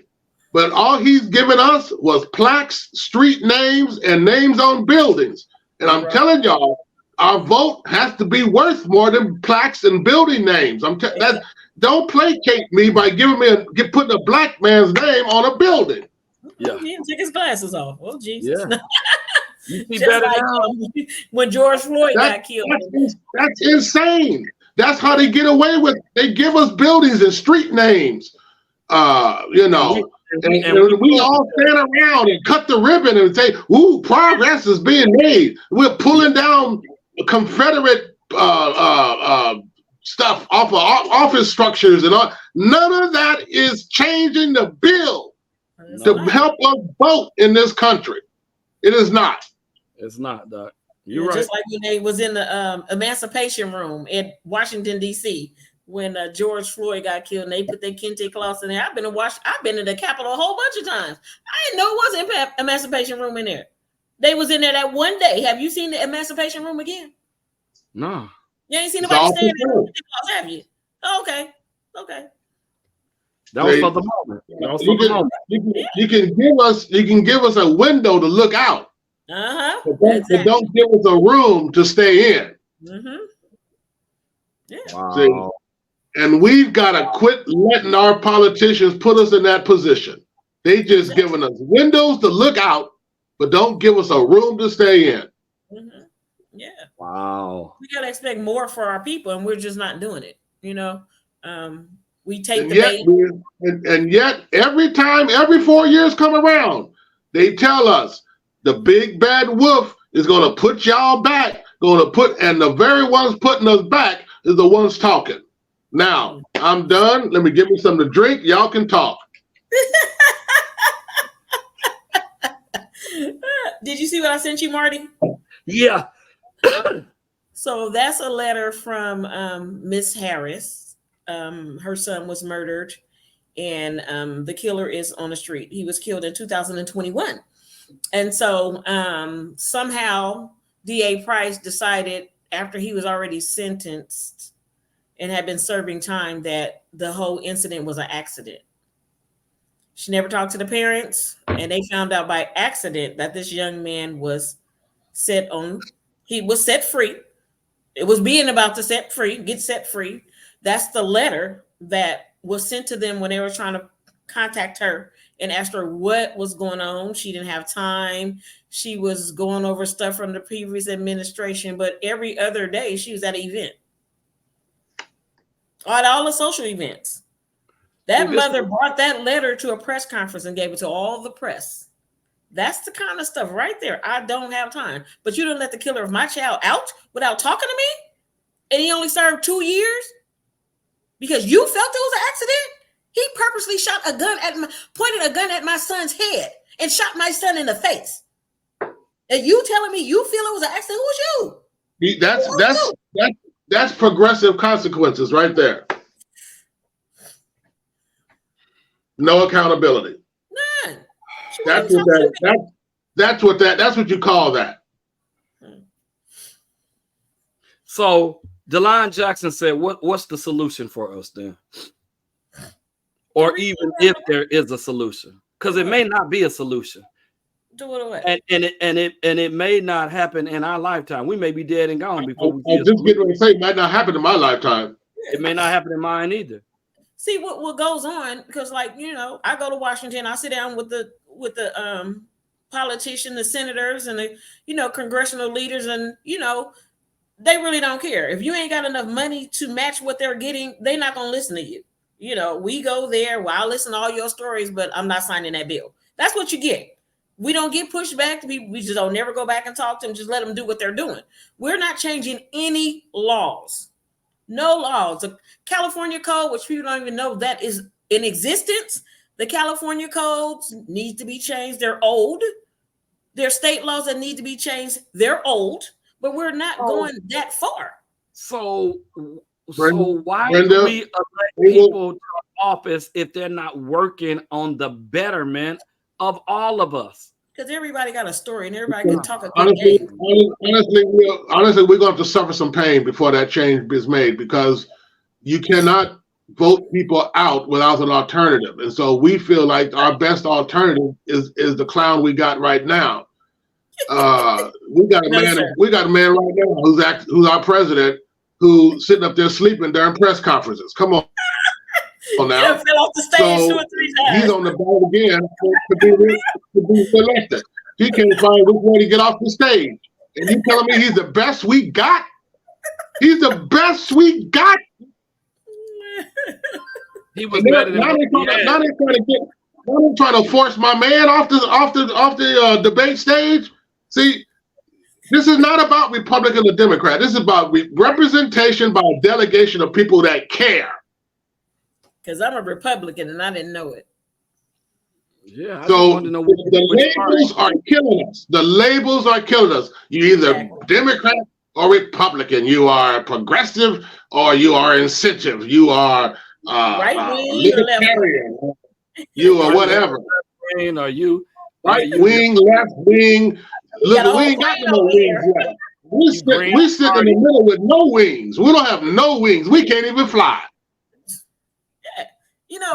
But all he's given us was plaques, street names, and names on buildings. And I'm telling y'all, our vote has to be worth more than plaques and building names. Don't placate me by putting a black man's name on a building. Yeah, he didn't take his glasses off. Oh, Jesus. Yeah. You see Just better like now. when George Floyd got killed. That's insane. That's how they get away with it. They give us buildings and street names, and we all stand around and cut the ribbon and say, "Ooh, progress is being made." We're pulling down Confederate stuff off of office structures and all. None of that is changing the bill to help us vote in this country. It is not. It's not, Doc. You're right. Just like when they was in the Emancipation Room in Washington, D.C., when George Floyd got killed and they put their kente cloths in there. I've been to the Capitol a whole bunch of times. I didn't know it was an Emancipation Room in there. They was in there that one day. Have you seen the Emancipation Room again? No. You ain't seen nobody stand there with kente cloths, have you? Oh, okay. That was for the moment. You can give us a window to look out. But don't give us a room to stay in. Mm-hmm. Yeah. Wow. See? And we've got to quit letting our politicians put us in that position. They just giving us windows to look out, but don't give us a room to stay in. Mm-hmm. Yeah. Wow. We got to expect more for our people, and we're just not doing it. We take And the yet, bait. and yet, every 4 years come around, they tell us the big bad wolf is going to put y'all back, and the very ones putting us back is the ones talking. Now, I'm done. Let me give me something to drink. Y'all can talk. Did you see what I sent you, Marty? Yeah. So that's a letter from Miss Harris. Her son was murdered, and the killer is on the street. He was killed in 2021. And so somehow DA Price decided, after he was already sentenced and had been serving time, that the whole incident was an accident. She never talked to the parents, and they found out by accident that this young man was set free. It was being about to get set free. That's the letter that was sent to them when they were trying to contact her and asked her what was going on. She didn't have time. She was going over stuff from the previous administration, but every other day she was at an event. At all the social events. That mother brought that letter to a press conference and gave it to all the press. That's the kind of stuff right there. I don't have time. But you didn't let the killer of my child out without talking to me? And he only served 2 years? Because you felt it was an accident? He purposely pointed a gun at my son's head and shot my son in the face. And you telling me you feel it was an accident? Who's you? That's progressive consequences right there. No accountability. None. That's what you call that. So Delon Jackson said, what's the solution for us then? Or even if there is a solution, because it may not be a solution. Do it away. And it may not happen in our lifetime. We may be dead and gone before we get just getting ready to say it might not happen in my lifetime. It may not happen in mine either. See what goes on, because I go to Washington, I sit down with the politicians, the senators, and the congressional leaders, and they really don't care. If you ain't got enough money to match what they're getting, they're not gonna listen to you. We go there, well, I'll listen to all your stories, but I'm not signing that bill. That's what you get. We don't get pushed back to people. We just don't never go back and talk to them. Just let them do what they're doing. We're not changing any laws. No laws. The California Code, which people don't even know that is in existence. The California codes need to be changed. They're old. There are state laws that need to be changed. They're old, but we're not going that far. So why do we elect people to office if they're not working on the betterment of all of us? Because everybody got a story and everybody can talk a good honestly, game. Honestly, we're going to have to suffer some pain before that change is made, because you cannot vote people out without an alternative. And so we feel like our best alternative is the clown we got right now. We got a man right now who's our president, who's sitting up there sleeping during press conferences. Come on. Now. Fell off the stage 2 or 3 times. He's on the ball again to be selected. He can't find which way to get off the stage. And you telling me he's the best we got? He's the best we got. He was better than now they're trying to force my man off the debate stage. See, this is not about Republican or Democrat. This is about representation by a delegation of people that care. Because I'm a Republican and I didn't know it. Yeah. So the labels are killing us. The labels are killing us. You're either Democrat or Republican. You are progressive or you are incentive. You are right wing, libertarian. You are whatever. Are you right wing, left wing? Look, we ain't got no wings left. We sit in the middle with no wings. We don't have no wings. We can't even fly.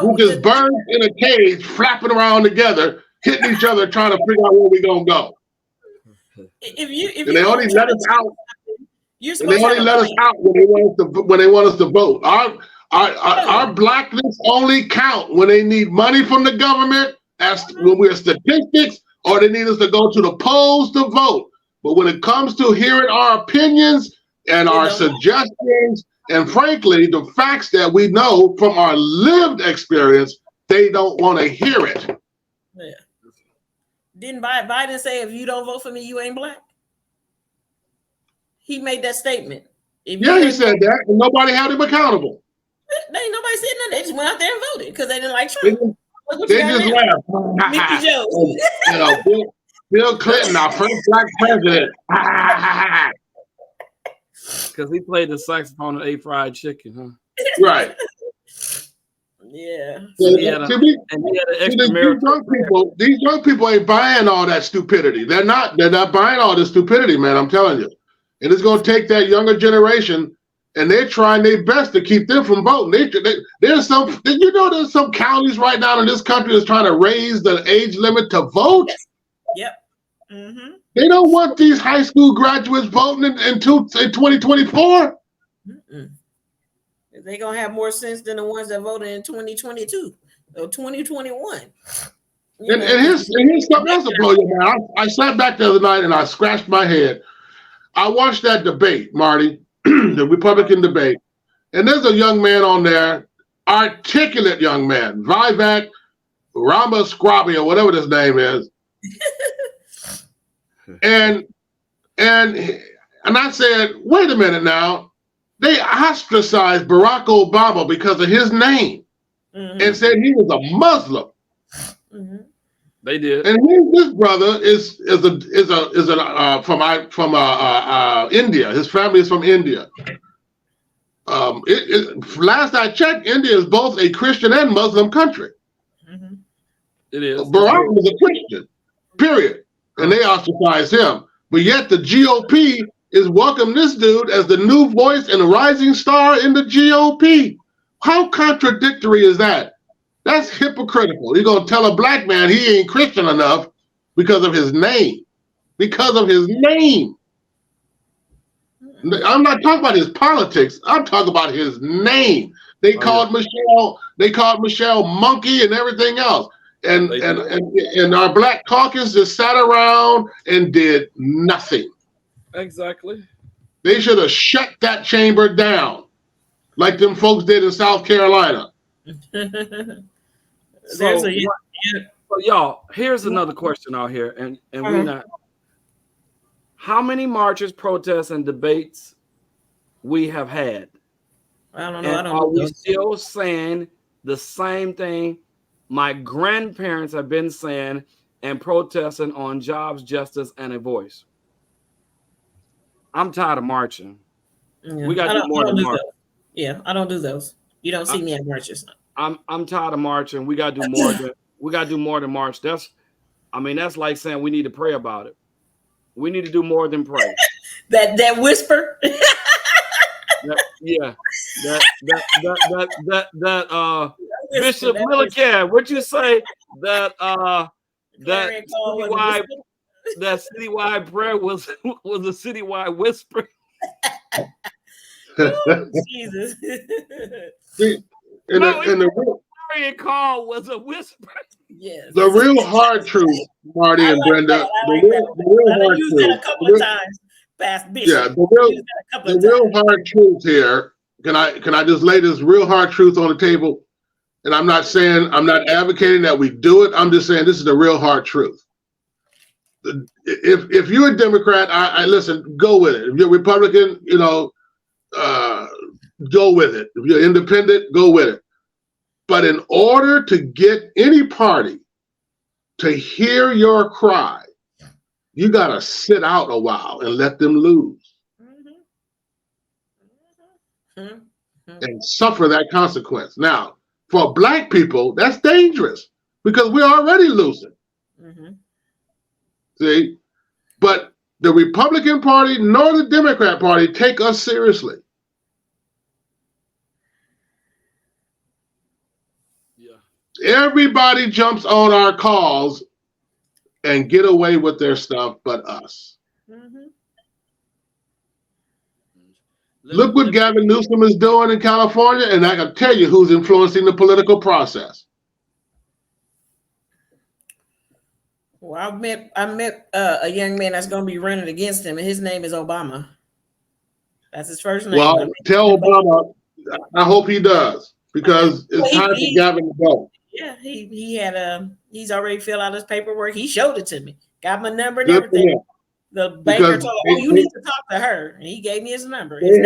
We just birds in a cage flapping around together, hitting each other, trying to figure out where we're gonna go. They only let us out. They only let us out when they want us to vote. Our blackness only count when they need money from the government, when we're statistics, or they need us to go to the polls to vote. But when it comes to hearing our opinions and our suggestions, and frankly, the facts that we know from our lived experience, they don't want to hear it. Yeah. Didn't Biden say, if you don't vote for me, you ain't black? He made that statement. He said that, and nobody held him accountable. Nobody said nothing. They just went out there and voted because they didn't like Trump. They just laughed. Mickey Joe. Bill Clinton, our first black president. Because he played the saxophone and ate fried chicken, huh? Right. Yeah. So, And he had an extramarital. these young people ain't buying all that stupidity. They're not buying all this stupidity, man. I'm telling you. And it's going to take that younger generation, and they're trying their best to keep them from voting. There's some counties right now in this country that's trying to raise the age limit to vote. Yep. Mm-hmm. They don't want these high school graduates voting in 2024. Mm-mm. They're going to have more sense than the ones that voted in 2022 or 2021. And here's something else to blow your mind. I sat back the other night and I scratched my head. I watched that debate, Marty, the Republican debate, and there's a young man on there, articulate young man, Vivek Ramaswamy or whatever his name is. and I said, wait a minute now. They ostracized Barack Obama because of his name, and said he was a Muslim. Mm-hmm. They did. And his brother is from India. His family is from India. Last I checked, India is both a Christian and Muslim country. Mm-hmm. It is. Barack was a Christian, period, and they ostracized him. But yet the GOP is welcoming this dude as the new voice and a rising star in the GOP. How contradictory is that? That's hypocritical. You're going to tell a black man he ain't Christian enough because of his name. Because of his name. I'm not talking about his politics. I'm talking about his name. They called Michelle monkey and everything else. And our black caucus just sat around and did nothing. Exactly. They should have shut that chamber down like them folks did in South Carolina. So y'all, here's another question out here, and we're not. How many marches, protests, and debates we have had? I don't know. And are we still saying the same thing my grandparents have been saying and protesting on jobs, justice, and a voice? I'm tired of marching. Yeah. We got to do more than march. Yeah, I don't do those. You don't see me at marches. I'm tired of marching. We got to do more than march. That's like saying we need to pray about it. We need to do more than pray. that whisper. Bishop Millican, what'd you say? That citywide prayer was a citywide whisper. Oh, Jesus. The clarion call was a whisper. Yes. The real hard truth, Marty and Brenda. The real hard truth. A couple of times, past Bishop. Yeah, the real hard truth here. Can I just lay this real hard truth on the table? And I'm not advocating that we do it. I'm just saying this is the real hard truth. If you're a Democrat, I listen, go with it. If you're a Republican, go with it. If you're independent, go with it. But in order to get any party to hear your cry, you got to sit out a while and let them lose. And suffer that consequence. Now, for black people, that's dangerous because we're already losing. See? But the Republican Party nor the Democrat Party take us seriously. Everybody jumps on our calls and get away with their stuff but us. Look what Gavin Newsom is doing in California, and I can tell you who's influencing the political process. Well, I met a young man that's going to be running against him, and his name is Obama. That's his first name. Well, tell Obama, I hope he does, because it's time for Gavin to go. Yeah, he's already filled out his paperwork. He showed it to me. Got my number and everything. The banker told him, you need to talk to her. And he gave me his number. They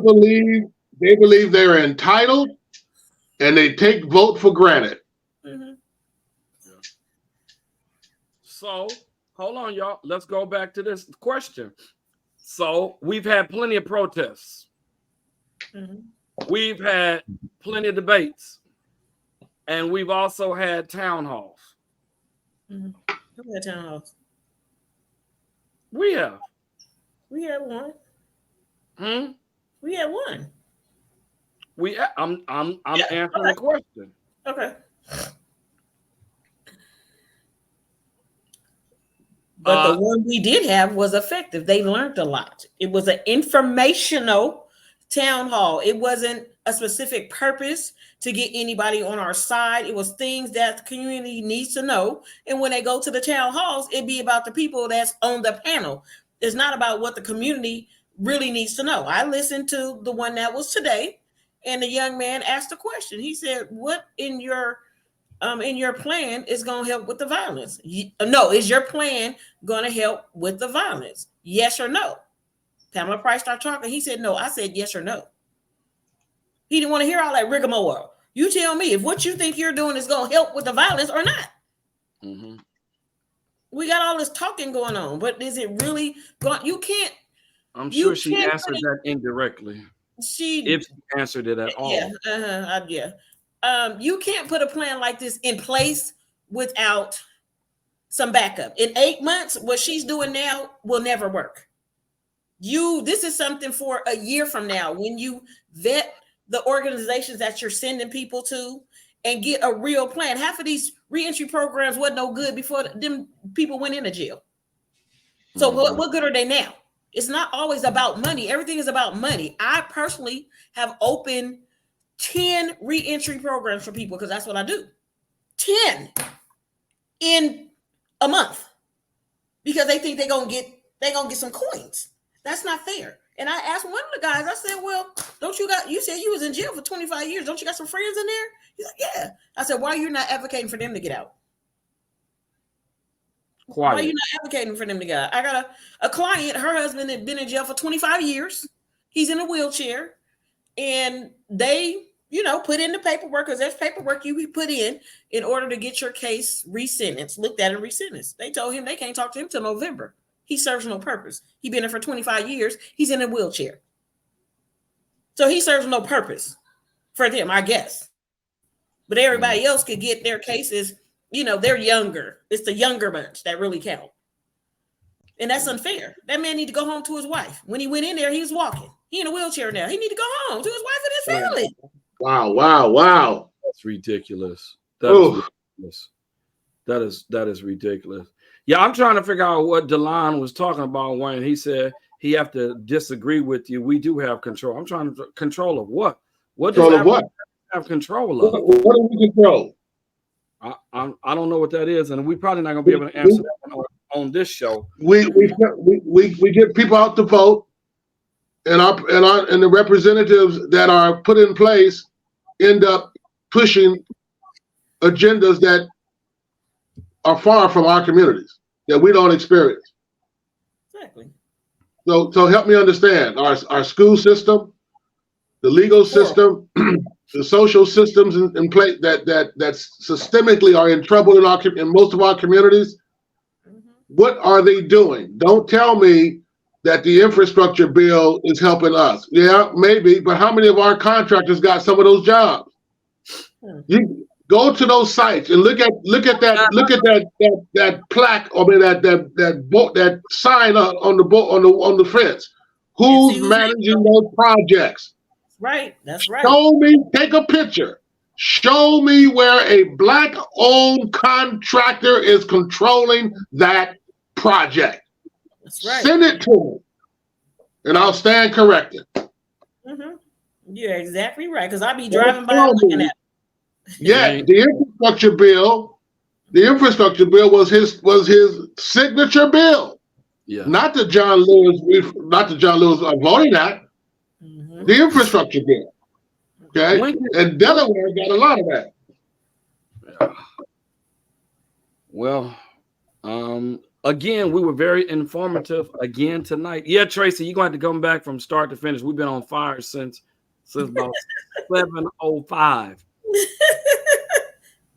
believe they're entitled, and they take vote for granted. So hold on, y'all. Let's go back to this question. So we've had plenty of protests. Mm-hmm. We've had plenty of debates. And we've also had town halls. Mm-hmm. Who had town halls? We have. We had one. We had one. I'm answering the question. Okay. But the one we did have was effective. They learned a lot. It was an informational town hall. It wasn't a specific purpose to get anybody on our side. It was things that the community needs to know. And when they go to the town halls, it'd be about the people that's on the panel. It's not about what the community really needs to know. I listened to the one that was today, and the young man asked a question. He said, what in your plan is going to help with the violence? No, is your plan going to help with the violence? Yes or no? Pamela Price started talking. He said no. I said yes or no. He didn't want to hear all that rigmarole. You tell me if what you think you're doing is going to help with the violence or not. Mm-hmm. We got all this talking going on, but is it really going? You can't. I'm sure she answered that indirectly. If she answered it at all. Yeah. You can't put a plan like this in place without some backup. In 8 months, what she's doing now will never work. This is something for a year from now when you vet the organizations that you're sending people to and get a real plan. Half of these reentry programs wasn't no good before them people went into jail. So what good are they now? It's not always about money. Everything is about money. I personally have opened 10 reentry programs for people because that's what I do. 10 in a month because they think they're gonna get some coins. That's not fair. And I asked one of the guys, I said, well, you said you was in jail for 25 years. Don't you got some friends in there? He's like, yeah. I said, why are you not advocating for them to get out? Why are you not advocating for them to get out? I got a client, her husband had been in jail for 25 years. He's in a wheelchair. And they, put in the paperwork because there's paperwork you put in order to get your case resentenced, looked at and resentenced. They told him they can't talk to him till November. He serves no purpose. He's been there for 25 years. He's in a wheelchair. So he serves no purpose for them, I guess. But everybody else could get their cases, they're younger. It's the younger bunch that really count. And that's unfair. That man need to go home to his wife. When he went in there, he was walking. He in a wheelchair now. He need to go home to his wife and his family. Wow. That's ridiculous. That is ridiculous. Yeah, I'm trying to figure out what DeLon was talking about when he said he have to disagree with you. We do have control. I'm trying to control of what? What does have control of? What do we control? I don't know what that is, and we're probably not going to be able to answer that on this show. We get people out to vote, and the representatives that are put in place end up pushing agendas that are far from our communities that we don't experience. Exactly. So help me understand our school system, the legal system, the social systems in place that systemically are in trouble in most of our communities. Mm-hmm. What are they doing? Don't tell me that the infrastructure bill is helping us. Yeah, maybe, but how many of our contractors got some of those jobs? You go to those sites and look at that plaque, that sign on the fence. Who's managing those projects? Right, that's right. Take a picture. Show me where a Black-owned contractor is controlling that project. That's right. Send it to me, and I'll stand corrected. Mm-hmm. You're exactly right, because I'll be driving by looking at it. Yeah, the infrastructure bill was his signature bill. Yeah. Not the John Lewis voting that. Mm-hmm. The infrastructure bill. Okay. And Delaware got a lot of that. Yeah. Well, again, we were very informative again tonight. Yeah, Tracy, you're going to have to come back from start to finish. We've been on fire since about 7:05.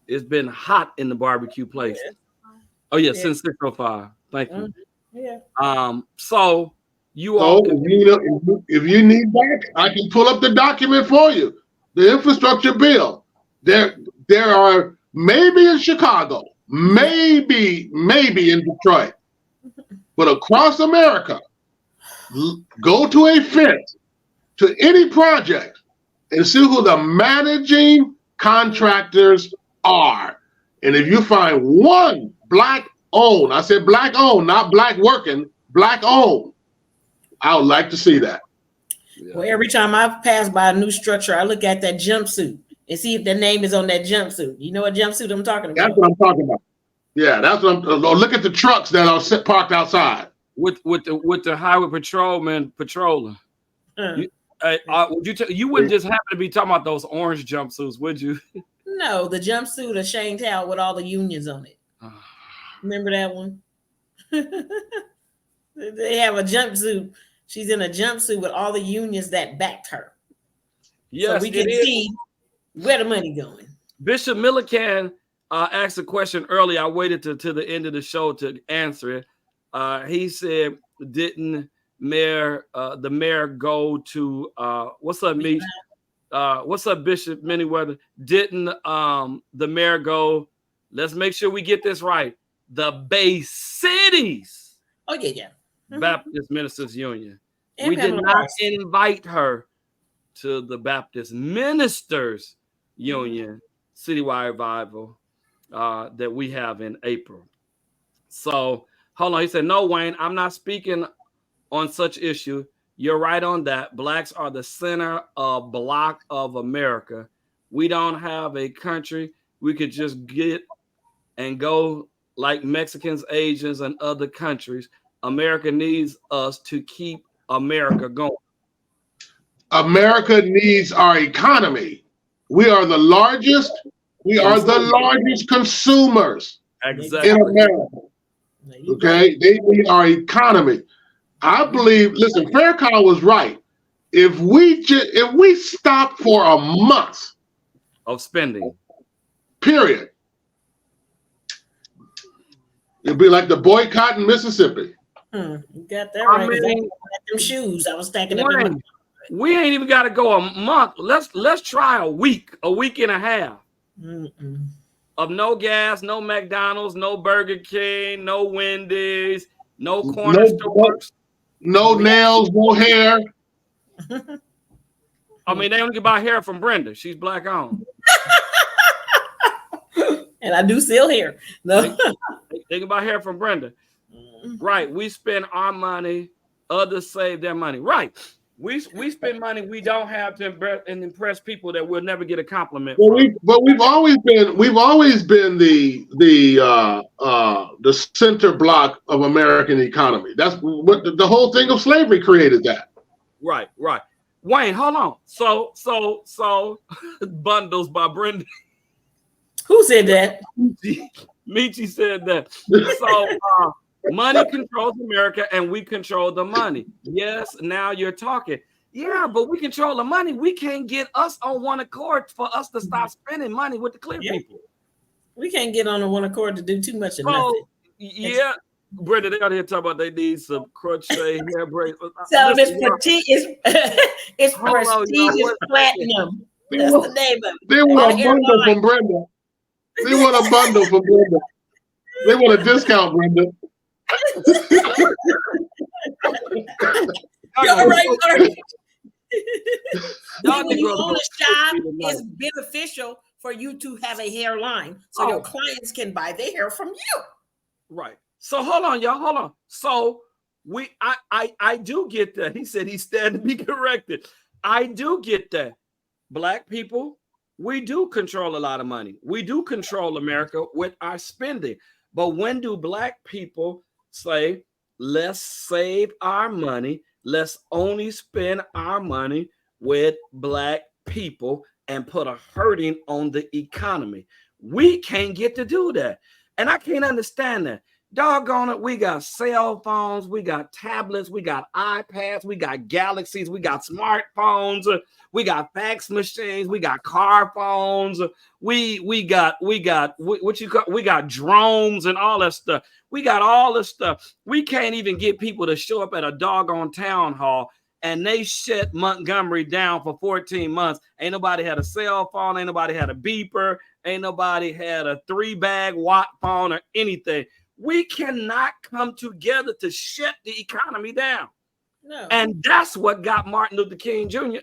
It's been hot in the barbecue place. Oh yeah, since 6:05. Thank you. Yeah. So you all, if you need that, I can pull up the document for you. The infrastructure bill. There are maybe in Chicago, maybe in Detroit, but across America, go to a fence to any project and see who the managing contractors are. And if you find one black owned, I said black owned, not black working, black owned, I would like to see that. Well, every time I pass by a new structure, I look at that jumpsuit and see if the name is on that jumpsuit. You know what jumpsuit I'm talking about? That's what I'm talking about. Yeah, that's what I'm. Look at the trucks that are parked outside with the highway patrolman patrolling. You wouldn't just happen to be talking about those orange jumpsuits, would you? No, the jumpsuit of Shane Towel with all the unions on it. Remember that one? They have a jumpsuit. She's in a jumpsuit with all the unions that backed her. Yes, so we can see where the money going. Bishop Millican asked a question earlier. I waited to the end of the show to answer it. He said, "Didn't the mayor go to what's up, Meech? What's up, Bishop Manyweather? Didn't the mayor go? Let's make sure we get this right. The Bay Cities. Oh yeah. Baptist Ministers Union. And we did not invite her to the Baptist Ministers Union citywide revival that we have in April. So hold on. He said, no, Wayne, I'm not speaking on such issue. You're right on that. Blacks are the center of block of America. We don't have a country we could just get and go like Mexicans, Asians, and other countries. America needs us to keep America going. America needs our economy. We are the largest. We are the largest consumers in America. Okay, they need our economy. I believe. Listen, Faircall was right. If we stop for a month of spending, period, it'd be like the boycott in Mississippi. You got that right. I mean, them shoes. I was stacking up. We ain't even got to go a month. Let's try a week and a half of no gas, no McDonald's, no Burger King, no Wendy's, no corner stores, no nails, no hair. I mean, they only can buy hair from Brenda. She's black owned. And I do sell hair. No. They can buy hair from Brenda. Right. We spend our money. Others save their money. Right. We spend money we don't have to impress people that we'll never get a compliment from. We've always been the center block of American economy. That's what the whole thing of slavery created that. Right. Wayne, hold on. So bundles by Brenda. Who said that? Michi said that. So money controls America and we control the money. Yes, now you're talking. Yeah, but we control the money. We can't get us on one accord for us to stop spending money with the clear people. We can't get on one accord to do too much of nothing. Yeah. Brenda, they out here talking about they need some crochet hair bracelets. So it's prestigious platinum. That's the name of it. They want a bundle from Brenda. They want a bundle from Brenda. They want a discount, Brenda. You're right, Marty. When you own a shop, it's beneficial for you to have a hairline so your clients can buy their hair from you. Right. So hold on, y'all. Hold on. So I do get that. He said he's standing to be corrected. I do get that. Black people, we do control a lot of money. We do control America with our spending. But when do black people say, let's save our money, let's only spend our money with black people and put a hurting on the economy? We can't get to do that. And I can't understand that. Doggone it, we got cell phones, we got tablets, we got iPads, we got Galaxies, we got smartphones, we got fax machines, we got car phones, we got drones and all that stuff. We got all this stuff. We can't even get people to show up at a doggone town hall, and they shut Montgomery down for 14 months. Ain't nobody had a cell phone, ain't nobody had a beeper, ain't nobody had a 3-bag Watt phone or anything. We cannot come together to shut the economy down. No. And that's what got Martin Luther King Jr.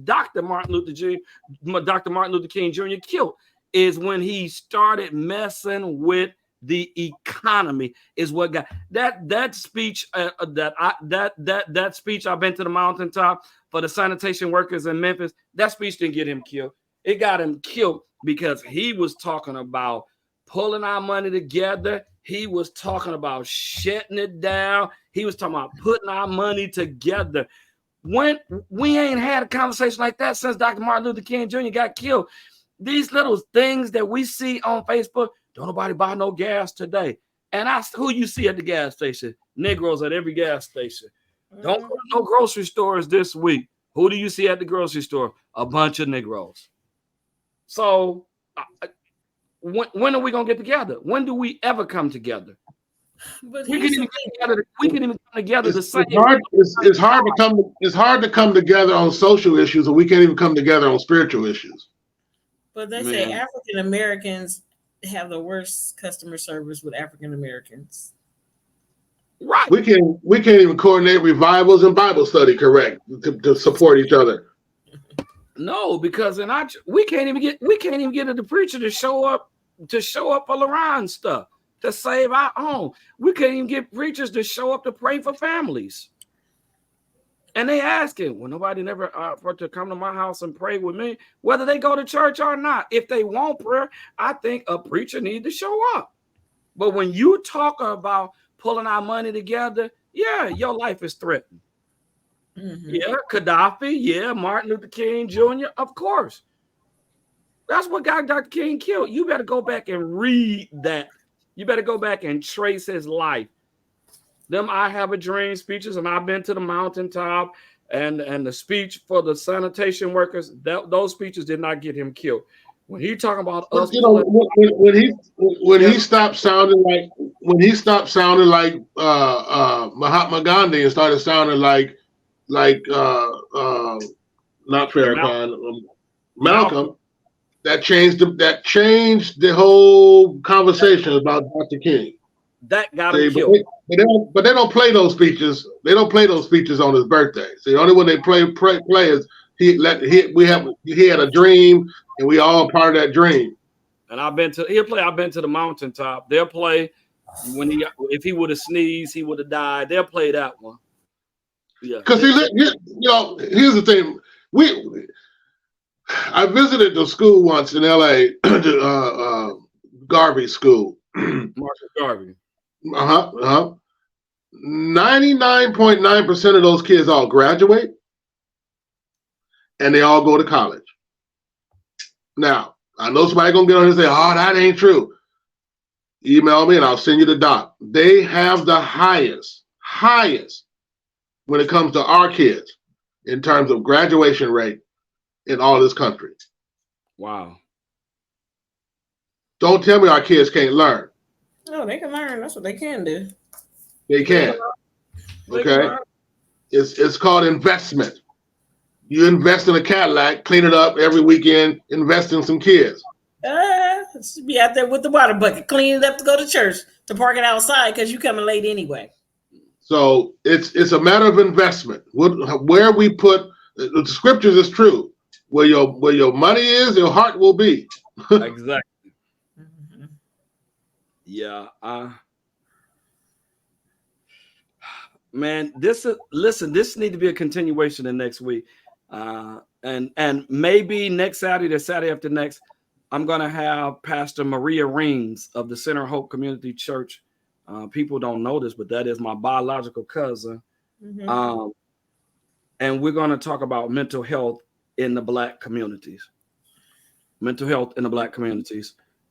Dr. Martin Luther King Jr. killed, is when he started messing with the economy. Is what got that speech that speech. I've been to the mountaintop for the sanitation workers in Memphis. That speech didn't get him killed. It got him killed because he was talking about pulling our money together. He was talking about shutting it down. He was talking about putting our money together. When we ain't had a conversation like that since Dr. Martin Luther King Jr. got killed. These little things that we see on Facebook, don't nobody buy no gas today. And who you see at the gas station? Negroes at every gas station. Don't go to no grocery stores this week. Who do you see at the grocery store? A bunch of Negroes. So when are we gonna get together? When do we ever come together? But we can even come together. It's hard to come together on social issues, and we can't even come together on spiritual issues. But they say African Americans have the worst customer service with African Americans. Right. We can't even coordinate revivals and Bible study correct to support each other. No, because we can't even get the preacher to show up for Leron stuff, to save our own. We can't even get preachers to show up to pray for families. And they asking, well, nobody never offered to come to my house and pray with me, whether they go to church or not. If they want prayer, I think a preacher needs to show up. But when you talk about pulling our money together, yeah, your life is threatened. Mm-hmm. Yeah, Gaddafi, yeah, Martin Luther King Jr., of course. That's what got Dr. King killed. You better go back and read that. You better go back and trace his life. Them I Have a Dream speeches, and I've been to the mountaintop, and the speech for the sanitation workers, those speeches did not get him killed. When he talking about us, when he stopped sounding like Mahatma Gandhi and started sounding like not Farrakhan, Malcolm, that changed the whole conversation about Dr. King. That got him killed. But they don't play those speeches. They don't play those speeches on his birthday. See, the only one they play is he had a dream, and we all part of that dream. And I've been to the mountaintop. They'll play if he would have sneezed, he would have died. They'll play that one. Yeah. Because here's the thing. I visited the school once in LA, Garvey School. Marcus Garvey. 99.9% of those kids all graduate, and they all go to college. Now, I know somebody gonna get on here and say, "Oh, that ain't true." Email me and I'll send you the doc. They have the highest when it comes to our kids in terms of graduation rate in all this country. Wow. Don't tell me our kids can't learn. No, they can learn. That's what they can do. They can. Okay. It's called investment. You invest in a Cadillac, clean it up every weekend, invest in some kids. Be out there with the water bucket, clean it up to go to church, to park it outside because you coming late anyway. So it's a matter of investment. Where we put the scriptures is true. Where your money is, your heart will be. Exactly. Mm-hmm. Yeah. Man, this need to be a continuation in next week. And maybe next Saturday, the Saturday after next, I'm going to have Pastor Maria Rings of the Center of Hope Community Church. People don't know this, but that is my biological cousin. Mm-hmm. And we're going to talk about mental health in the Black communities.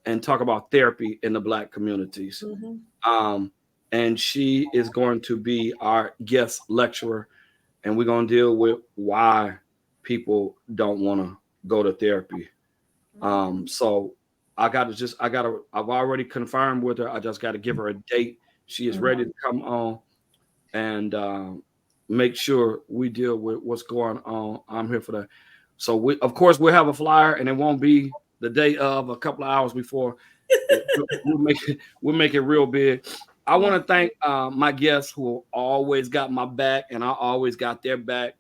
and talk about therapy in the Black communities. And she is going to be our guest lecturer, and we're going to deal with why people don't want to go to therapy. So I've already confirmed with her. I just got to give her a date. She is ready to come on and make sure we deal with what's going on. I'm here for that. So of course, we'll have a flyer, and it won't be the day of, a couple of hours before. We'll make it real big. I want to thank my guests who always got my back, and I always got their back.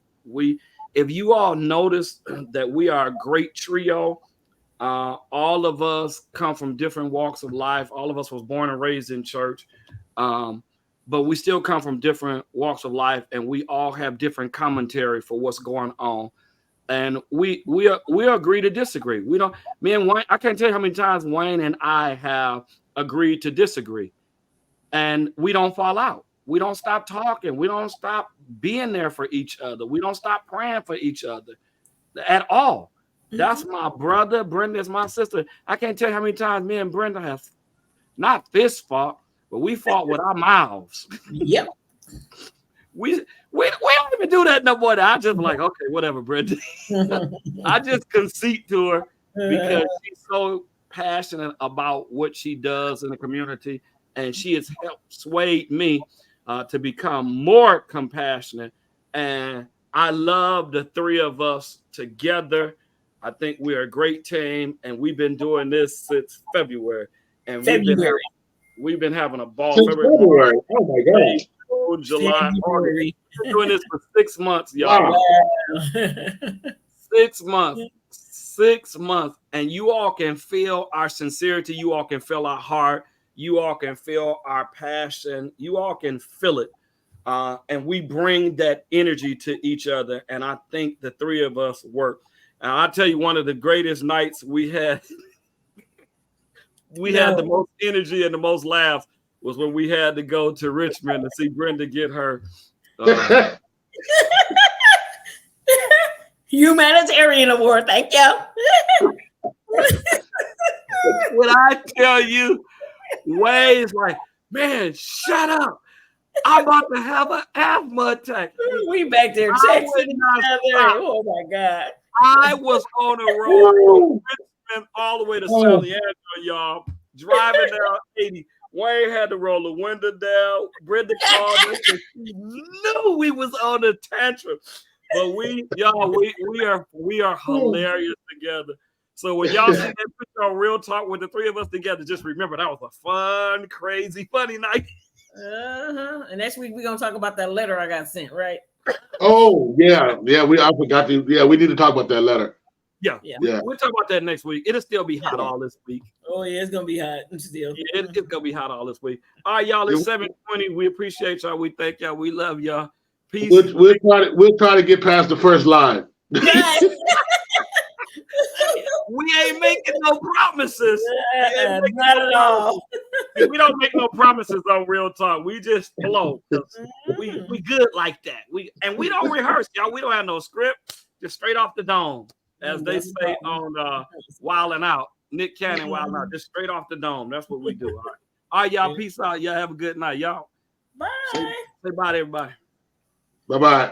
If you all notice that we are a great trio, all of us come from different walks of life. All of us was born and raised in church, but we still come from different walks of life, and we all have different commentary for what's going on. And we agree to disagree. We don't. Me and Wayne, I can't tell you how many times Wayne and I have agreed to disagree, and we don't fall out. We don't stop talking. We don't stop being there for each other. We don't stop praying for each other at all. That's my brother. Brenda is my sister. I can't tell you how many times me and Brenda have not fist fought, but we fought with our mouths. Yep. We don't even do that no more. I just like, okay, whatever, Brenda. I just concede to her because she's so passionate about what she does in the community, and she has helped sway me to become more compassionate. And I love the three of us together. I think we're a great team, and we've been doing this since February. And we've been having a ball. Since February. Oh my God. July. We're doing this for 6 months, y'all. Wow. 6 months. 6 months. And you all can feel our sincerity. You all can feel our heart. You all can feel our passion. You all can feel it. And we bring that energy to each other. And I think the three of us work. And I'll tell you, one of the greatest nights we had, had the most energy and the most laughs was when we had to go to Richmond to see Brenda get her humanitarian award. Thank you. When I tell you, Wayne's like, man, shut up. I'm about to have an asthma attack. We back there texting together. Oh my God. I was on the road from Richmond all the way to San Leandro, y'all, driving down 80. Wayne had to roll the window down. Brenda called us. She knew we was on a tantrum. But we are hilarious together. So when y'all see that picture on Real Talk with the three of us together, just remember that was a fun, crazy, funny night. And next week we're gonna talk about that letter I got sent, right? Oh yeah. I forgot to. Yeah, we need to talk about that letter. Yeah. We'll talk about that next week. It'll still be hot all this week. Oh yeah, it's gonna be hot still. Yeah, it's gonna be hot all this week. All right, y'all. It's 7:20. We appreciate y'all. We thank y'all. We love y'all. Peace. We'll try to get past the first line. We ain't making no promises. Not at all. We don't make no promises on Real Talk. We just flow. We good like that. We don't rehearse, y'all. We don't have no script. Just straight off the dome, as they say on Wildin' Out. Nick Cannon Wildin' Out. Just straight off the dome. That's what we do. All right, y'all. Peace out. Y'all have a good night, y'all. Bye. Say bye to everybody. Bye-bye.